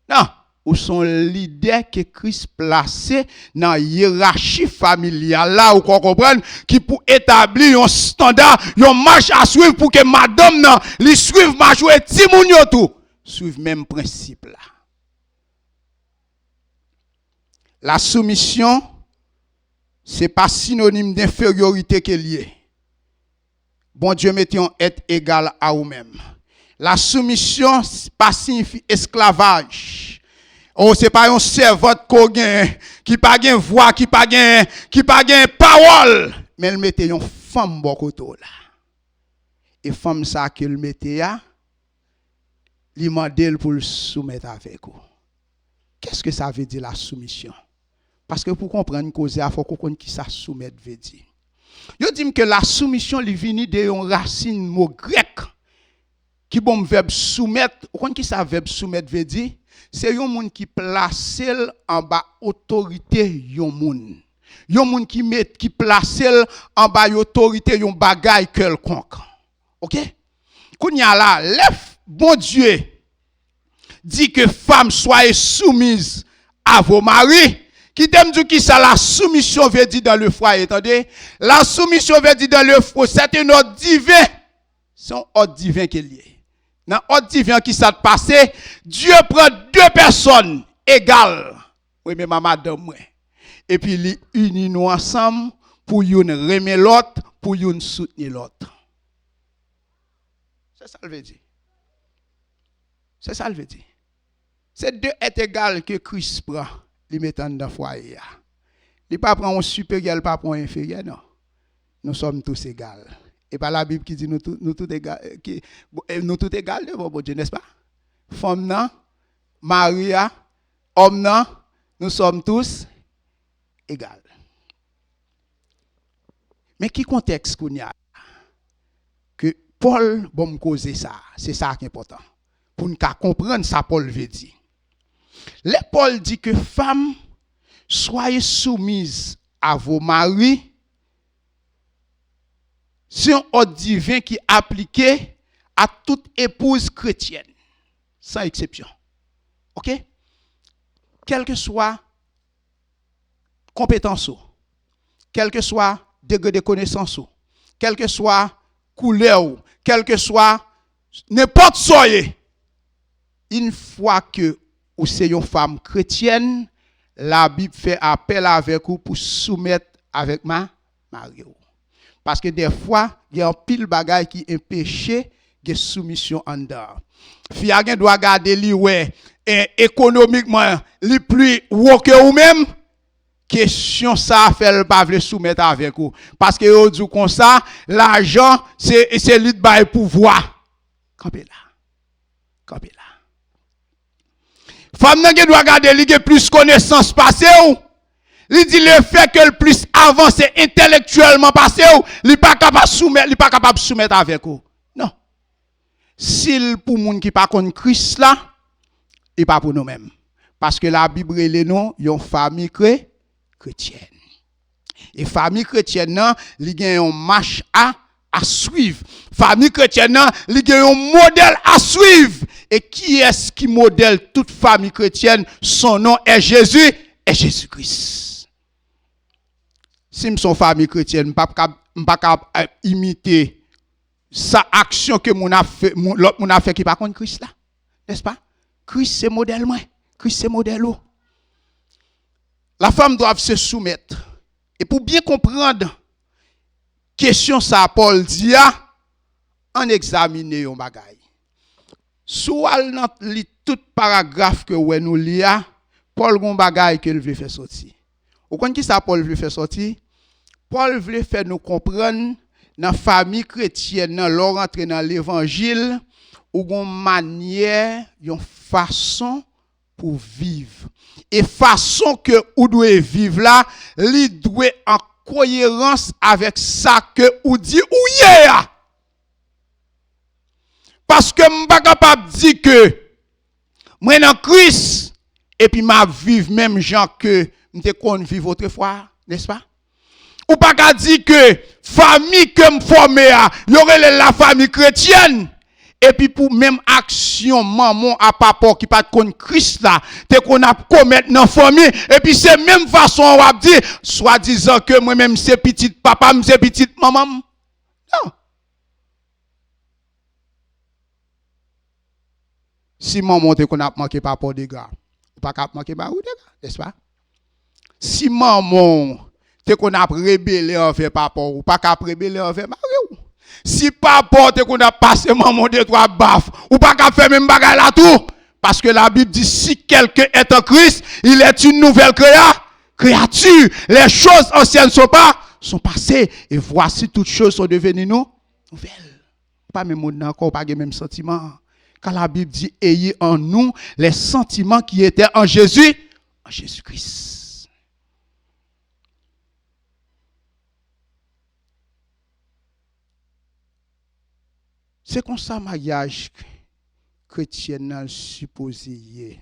Non, ou son leader que Christ placé dans la hiérarchie familiale là, ou qu'on comprenne, qui pour établir un standard, une marche à suivre pour que madame nan, li suive marche et timoun yo tout, suivre même principe là. La soumission, c'est pas synonyme d'infériorité qu'elle est. Bon Dieu mettez un être égal à vous-même. La soumission, pas signifie esclavage. Oh, c'est pas un servante qui pas gain voix, qui pas gain parole, mais elle mettait une femme bokoto là. Et femme ça qu'elle mettait là, li mandel pour le soumettre avec vous. Qu'est-ce que ça veut dire la soumission? Parce que pour comprendre cause il faut qu'on connaisse qui ça soumettre veut dire. Yo dit que la soumission li vini de une racine mot grec qui bon verbe soumettre, on qui ça verbe soumettre veut dire, c'est yon moun qui place en bas autorité yon moun. Yon moun qui place en bas autorité yon bagay quelconque. OK? Kounya la, lef bon Dieu dit que femme soyez soumise à vos maris. Qui t'aime dire qui ça la soumission veut dire dans le foyer, attendez? La soumission veut dire dans le foyer, c'est un ordre divin. C'est un ordre divin qui est lié. Dans l'ordre divin qui s'est passé, Dieu prend deux personnes égales. Oui, mais ma madame, ouais. Et puis il unit nous ensemble pour une remettre l'autre, pour une soutenir l'autre. C'est ça le veut dire. C'est ça le veut dire. C'est deux êtres égales que Christ prend. Li mettant dans foyer. Il pas prend un supérieur, pas prend un inférieur, non. Nous sommes tous égaux. Et pas la Bible qui dit nous tous égaux, nous tous égaux devant bon Dieu, n'est-ce pas? Femme nan, Maria, homme nan, nous sommes tous égaux. Mais qui contexte qu'on y a? Que Paul bon me causer ça, c'est ça qui est important. Pour nous comprendre ça Paul veut dire. Le Paul dit que femmes, soyez soumises à vos maris. C'est un ordre divin qui est appliqué à toute épouse chrétienne, sans exception. OK? Quelle que soit compétence, quel que soit degré de connaissance, quelle que soit couleur, quel que soit n'importe soyez. Une fois que ou c'est une femme chrétienne, la Bible fait appel avec vous pour soumettre avec ma mari. Parce que des fois, il y a un pile bagay qui est péché, qui est soumission en dehors. Fille doit garder lui ouais économiquement li plus haut que vous même. Question ça fait pas veut soumettre avec vous parce que vous dit comme ça, l'argent c'est lui de bail pouvoir. Campez là. Campez là. Femme nan doit garder li gen plus connaissance passé ou. Li dit le fait que le plus avancé intellectuellement passé ou, li pas capable soumettre avec ou. Non. S'il pour moun qui pas connaît Christ là, et pas pour nous-mêmes. Parce que la Bible les non, yon famille chrétienne. Et famille chrétienne nan, li gen yon marche à suivre. Famille chrétienne nan, li gen yon modèle à suivre. Et qui est-ce qui modèle toute famille chrétienne? Son nom est Jésus et Jésus-Christ. Si je suis famille chrétienne, je ne peux pas imiter sa action que l'autre a fait qui pas contre Christ là. N'est-ce pas? Christ c'est modèle moi. Christ c'est modèle. La femme doit se soumettre. Et pour bien comprendre question ça Paul dit en examiner un bagay. Soit dans tout paragraphe que nous lisons, Paul gon bagay que veut faire sortir. Ou quand qui ça Paul veut faire sortir? Paul veut faire nous comprendre dans la famille chrétienne, dans leur rentrer dans l'évangile, ou gon manière, une façon pour vivre. Et façon que ou doit vivre là, li doit en cohérence avec ça que ou dit ou yeah. Parce que je ne suis pas capable de dire que moi dans Christ et puis ma vivre même gens que je connais vivre autrefois, n'est-ce pas? Ou pas qu'à dire que famille que me formé y aurait la famille chrétienne Et puis pour même action maman à papa qui pas de Christ là, te qu'on a commettre dans famille et puis c'est même façon on va dire soit disant que moi même c'est petit papa, c'est petite maman. Non. Si maman te qu'on a manqué papa des gars, pas cap manquer ba ou des gars, n'est-ce pas? Si maman te qu'on a rébellé envers papa ou pas cap rébellé envers mari ou. Si papa te qu'on a passé maman de trois baffes ou pas qu'à faire même bagaille là tout parce que la Bible dit si quelqu'un est en Christ, il est une nouvelle créature. Les choses anciennes sont passées et voici toutes choses sont devenues nouvelles. Pas même monde encore pas même sentiment. Quand la Bible dit ayez en nous les sentiments qui étaient en Jésus-Christ. C'est comme ça mariage chrétien supposé.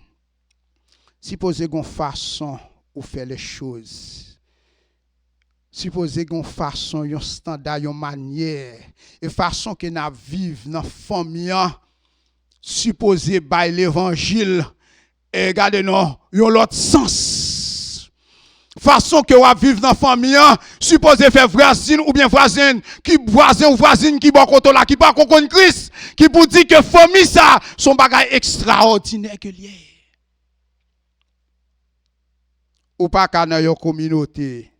Supposé qu'on façon ou faire les choses. Supposé qu'on façon un standard, une manière, et façon que n'a vivre dans famille, supposé by l'évangile et regardez nous, un l'autre sens. Façon que on vivre dans famille, supposé faire voisine ou bien voisine qui voisin ou voisine qui bon côté là qui pas connaît Christ, qui pour dire que famille ça son bagage extraordinaire que lié. Ou pas qu'à dans une communauté.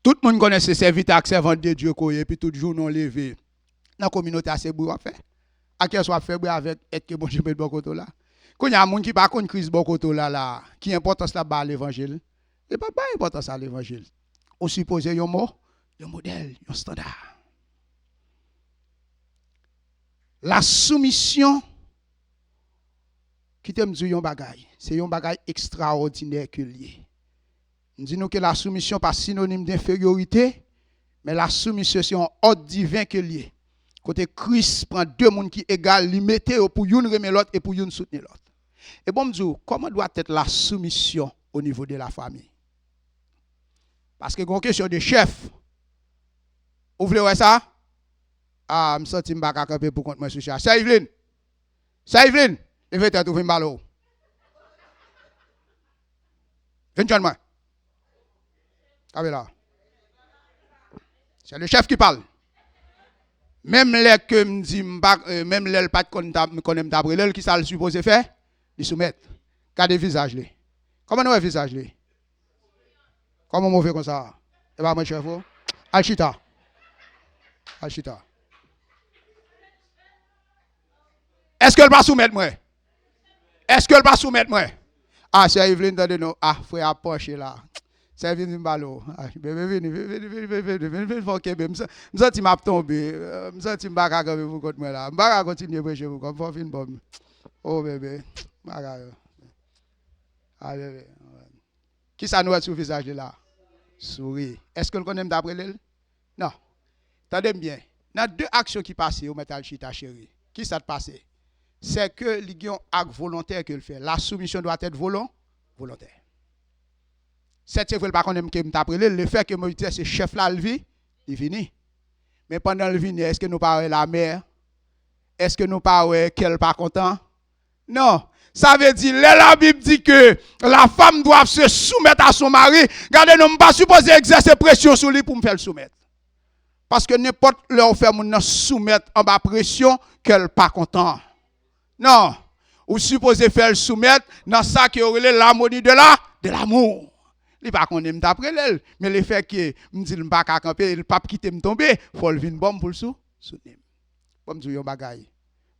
Tout le monde connaît ce serviteur servant de Dieu et puis tout jour non levé. Dans la communauté assez beau à faire. À quel soit fait avec être que bon Dieu peut bon côté là. Quand il y a un monde qui pas connaît Christ bon côté là qui importance là bas l'évangile. Et pas importance à l'évangile. On suppose un mot, un modèle, un standard. La soumission qui t'aime dire un bagage, c'est un bagage extraordinaire que lié. Nous disons que la soumission pas synonyme d'infériorité, mais la soumission c'est un ordre divin que lié. Côté Christ prend deux mondes qui égal, li mette pour une remettre l'autre et pour une soutenir l'autre. Et bon me comment doit être la soumission au niveau de la famille? Parce que une question de chef. Vous voulez voir ça? Ah, je me sens pas à camper pour contre moi sur ça. C'est Yveline. C'est Yveline. Il veut te trouver mal. Viens joindre moi. Ah là. C'est le chef qui parle. Même les que me dit même les pas connaît d'après qui ça le supposé faire, il soumettre. Regardez visage lui. Comment nous visage lui? Comment on fait comme ça? Et pas mon chef. Alchita. Alchita. Est-ce que elle va soumettre moi? Est-ce que elle va soumettre moi? Ah, c'est Yveline de nous. Ah, frère approcher là. C'est Yveline Mbalo. Ah, venez. Je suis tombé. Je suis pas capable vous contre moi là. Je vais continuer prêcher vous comme faut fin bombe. Oh bébé. Ah bébé. Qui ça nous a sur visage là? Souris. Est-ce que le connaît d'après elle? Non. Attendez bien. Dans deux actions qui passent au métal chita chéri. Qui ça te passe? C'est que il y a un acte volontaire que le fait. La soumission doit être volontaire. C'est ce que le pas connaître que m'après le fait que moi c'est chef là le vit, il vini. Mais pendant le vini, est-ce que nous parlons la mère? Est-ce que nous parlons qu'elle pas content? Non. Ça veut dire, la Bible dit que la femme doit se soumettre à son mari. Regardez, nous ne sommes pas supposés exercer pression sur lui pour me faire le soumettre. Parce que n'importe leur fait mon soumettre en bas pression qu'elle pas content. Non. Ou supposé faire le soumettre dans ça qui aurait l'harmonie de l'amour. Il pas qu'on aime d'après elle, mais le fait que me dit pas qu'à camper, le pape quitter me tomber, faut le vinn bon pour le soutenir. Comme dire un bagaille.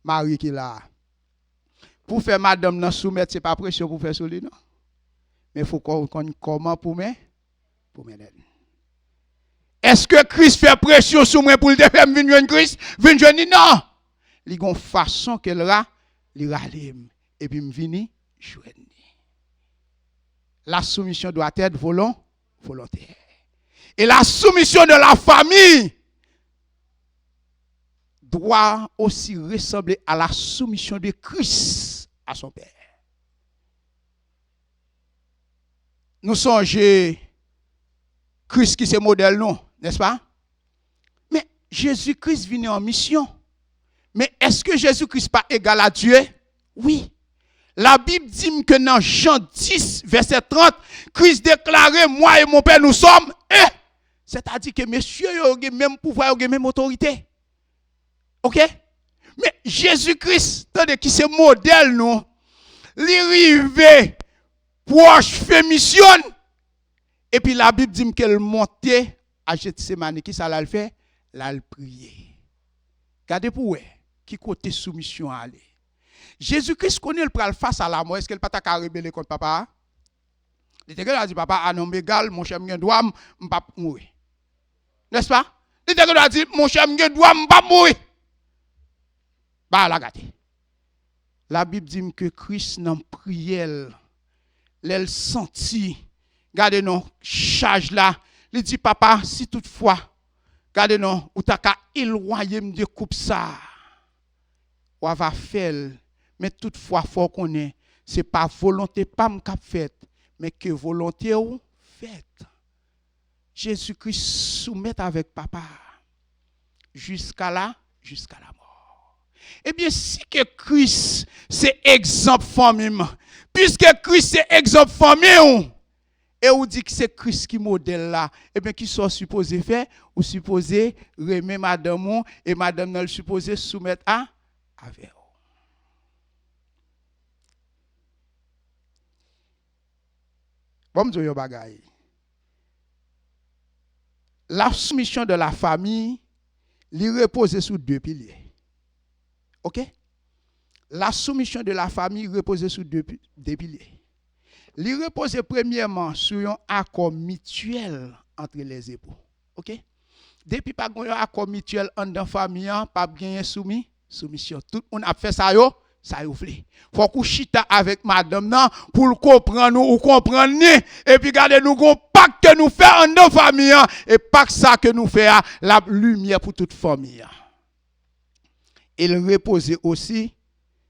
Marie qui là. Pour faire madame nan soumettre, c'est pas pression pour faire soli non. Mais faut qu'on comment pour m'aider. Est-ce que Christ fait pression sur moi pour le faire venir Christ? Venir non. Il y a une façon qu'elle a, il rallume et puis me vini joindre. La soumission doit être volontaire. Et la soumission de la famille doit aussi ressembler à la soumission de Christ à son Père. Nous songeons Christ qui c'est modèle, non, n'est-ce pas? Mais Jésus-Christ vient en mission. Mais est-ce que Jésus-Christ pas égal à Dieu? Oui. La Bible dit que dans Jean 10, verset 30, Christ déclarait, moi et mon Père, nous sommes un. C'est-à-dire que messieurs, ils ont le même pouvoir, ils ont la même autorité. Ok? Mais Jésus-Christ, tandis qu'il c'est modèle, nous, l'arrivée proche fait mission. Et puis la Bible dit qu'elle montait à Gethsemane. Qui ça l'a fait? L'a prié. Regardez pour eux, qui côté soumission à aller. Jésus-Christ connaît le pral face à la mort. Est-ce qu'elle pas ta rebelle contre papa? Il a dit papa, à non égal, mon cher m'en doit m'pas mourir. N'est-ce pas? Il a dit mon cher m'en doit m'pas mourir. Bah la gâté. La Bible dit que Christ dans prière, l'elle senti. Regardez non, charge là, il dit papa, si toutefois, regardez non, ou t'as qu'à éloigner de coupe ça. Ou va faire, mais toutefois faut qu'on ait, c'est pas volonté pas m'cap fait, mais que volonté ou fait. Jésus-Christ soumet avec papa jusqu'à la mort. Eh bien, si que Christ c'est exemple famille, puisque Christ c'est exemple famille, et on dit que c'est Christ qui modèle là, eh bien, qui sont supposés faire, ou supposé remettre madame, et madame n'a supposé soumettre à avec. Bon, je vais bagaille. La soumission de la famille, il repose sur deux piliers. OK? La soumission de la famille repose sur deux piliers. Il repose premièrement sur un accord mutuel entre les époux. OK? Depuis pas un accord mutuel entre la famille, pas gagner soumission. Tout le monde a fait ça yo. Ça y est. Faut qu'on chita avec madame nan pour comprendre nous ou comprendre ni et puis garder nous gon pacte que nous fait en nos familles et pas ça que nous fait la lumière pour toute famille. Il repose aussi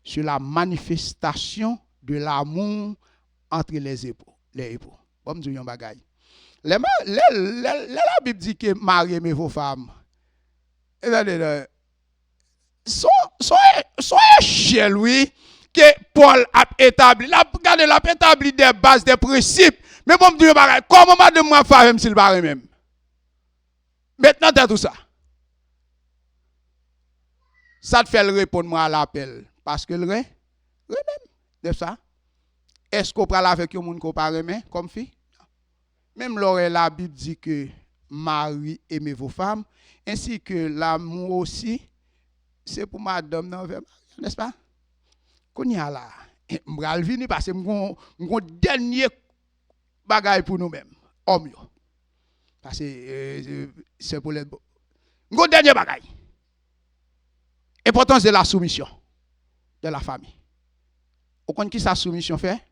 sur la manifestation de l'amour entre les époux. Bon me dire un bagay. La Bible dit que mariez vos femmes. Son échelle, oui, que Paul a établi. La établi des bases, des principes. Mais bon, comment madame moi faire même s'il va même? Maintenant, t'as tout ça. Ça te fait le répondre moi à l'appel. Parce que le même, de ça. Est-ce qu'on parle avec un monde qu'on parle même, comme fille? Même la Bible dit que Marie aimez vos femmes, ainsi que l'amour aussi. C'est pour madame, n'est-ce pas? Qu'on y a là, m'bral vini parce que m'gon dernier bagay pour nous-mêmes, homme yo. Parce que c'est pour les m'gon dernier bagay. Importance de la soumission de la famille. Vous connaissez qui sa soumission fait?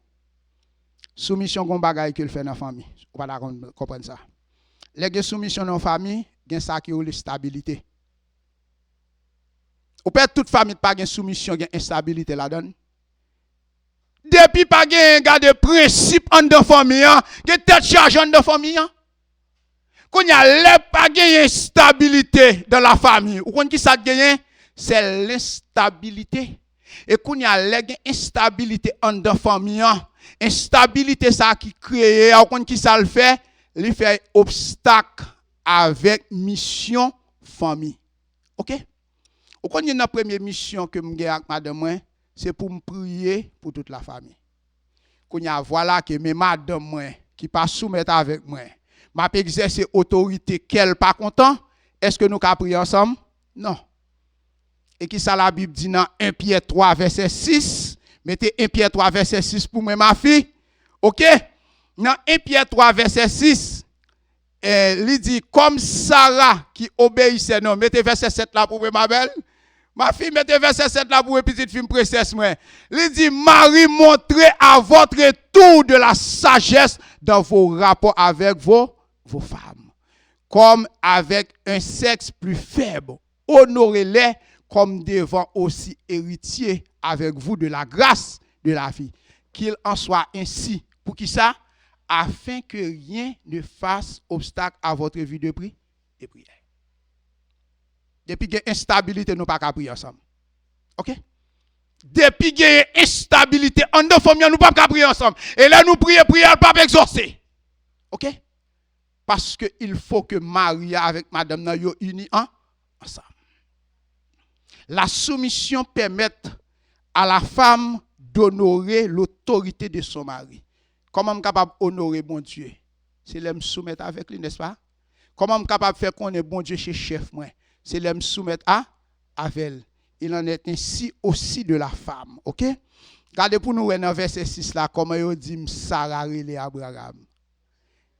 Soumission gon bagay qu'il fait dans la famille. Vous pas comprendre ça. Les soumission dans la famille, gen ça qui est la stabilité. Ou peut toute famille pas de soumission, de instabilité là-dedans. Depuis pas de principe en de famille, de tête charge en de famille. Quand il y a pas de instabilité dans la famille, ou quand qui ça gagne, c'est l'instabilité. Et quand il y a l'instabilité en de famille, instabilité ça qui crée, ou quand qui ça le fait obstacle avec mission famille. OK? Ou quand il y a une première mission que je avec madame, c'est pour me prier pour toute la famille. Quand il y a voilà que mes madame qui pas soumettre avec moi, m'a exercer autorité qu'elle pas content, est-ce que nous pouvons prier ensemble? Non. Et qui ça la Bible dit dans 1 Pierre 3 verset 6, mettez 1 Pierre 3 verset 6 pour moi ma fille. OK? Dans 1 Pierre 3 verset 6, il dit comme Sarah qui obéissait, non, mettez verset 7 là pour ma belle. Ma fille, mettez verset 7 là pour une petite fille princesse. Il dit, Marie, montrez à votre tour de la sagesse dans vos rapports avec vos femmes. Comme avec un sexe plus faible, honorez-les comme devant aussi héritiers avec vous de la grâce de la vie. Qu'il en soit ainsi. Pour qui ça? Afin que rien ne fasse obstacle à votre vie de prière. Depuis qu'il y a instabilité, nous ne pouvons pas prier ensemble. OK? Depuis qu'il y a instabilité, en deux familles, nous ne pouvons pas prier ensemble. Et là, nous prions, elle ne peut pas exaucer. OK? Parce qu'il faut que Maria avec Madame Nan yo unis ensemble. La soumission permet à la femme d'honorer l'autorité de son mari. Comment je suis capable d'honorer bon Dieu? C'est de me soumettre avec lui, n'est-ce pas? Comment je suis capable de faire qu'on est bon Dieu chez chef moi? C'est de me soumettre avec elle. Il en est ainsi aussi de la femme. OK? Regardez pour nous dans verset 6 là, comment il dit Sarah et Abraham.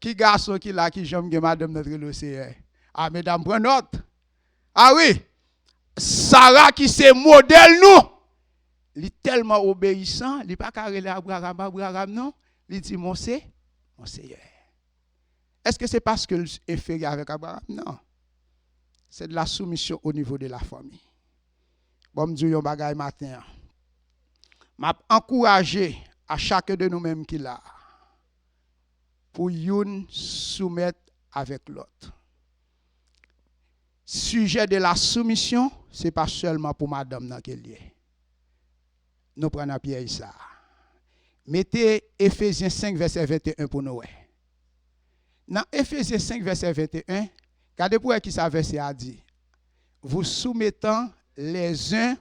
Qui garçon qui là qui j'aime que madame notre l'océan. Ah mesdames prenez note. Ah oui. Sarah qui c'est modèle nous. Il est tellement obéissant, il pas carré Abraham non. Il dit mon Seigneur. Est-ce que c'est parce qu'il est inférieur avec Abraham? Non. C'est de la soumission au niveau de la famille. Bon, je dis un bagay matin. M'a encouragé à chacun de nous-mêmes qui là pour yon soumettre avec l'autre. Sujet de la soumission, c'est pas seulement pour madame nan qui lié. Nous prenons Pierre ça. Mettez Ephésiens 5 verset 21 pour nous. Dans Ephésiens 5 verset 21, regardez pour qui ça verset a dit. Vous soumettant les uns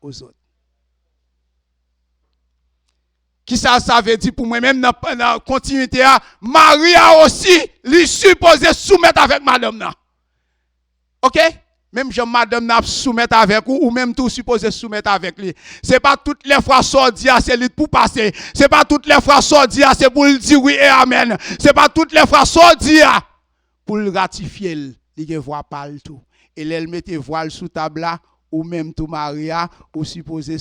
aux autres. Qui ça veut dire pour moi-même dans la continuité, Maria aussi, lui supposé soumettre avec madame nan. OK? Même Jean madame n'a soumettre avec ou même tout supposé soumettre avec lui. C'est pas toutes les fois sorti c'est lui pour passer. C'est pas toutes les fois sorti c'est pour lui dire oui et amen. C'est pas toutes les fois sorti pour le ratifier, il voit pas le tout. Et elle mettait voile sous table là ou même tout Maria ou supposé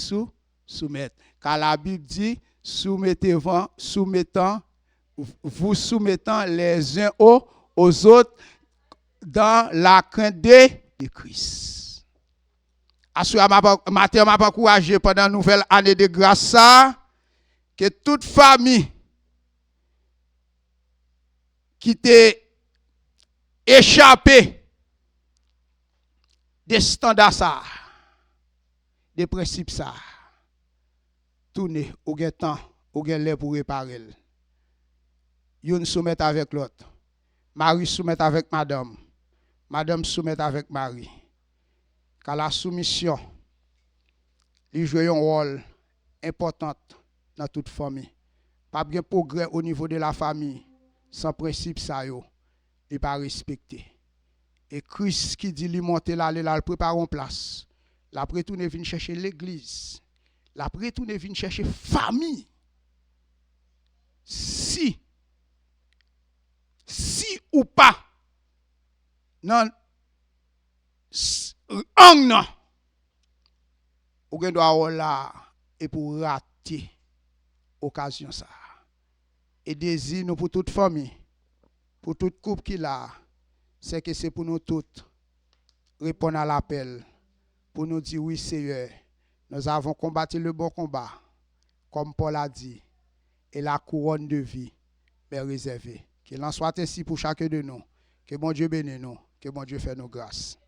soumettre. Car la Bible dit vous soumettant les uns aux autres dans la crainte de Christ. Assoir matin m'a encouragé pendant la nouvelle année de grâce que toute famille qui t'est échappée des standards ça, des principes ça, tourner au gain temps, au gain l'air pour réparer. Yon soumet avec l'autre. Marie soumet avec madame. Madame soumet avec Marie. Car la soumission, il joue un rôle important dans toute famille. Pas de progrès au niveau de la famille sans principe ça yo, il pas respecté. Et Christ qui dit lui monter là, il prépare une place. L'après tout venir chercher l'église. L'après tout venir chercher famille. Si ou pas non non ou gen doit là et pour rater occasion ça et désir nous pour toute famille pour toute couple qui là c'est que c'est pour nous toutes répondre à l'appel pour nous dire oui Seigneur nous avons combattu le bon combat comme Paul a dit et la couronne de vie est réservée. Qu'il en soit ainsi pour chacun de nous. Que bon Dieu bénisse nous. Que bon Dieu fasse nos grâces.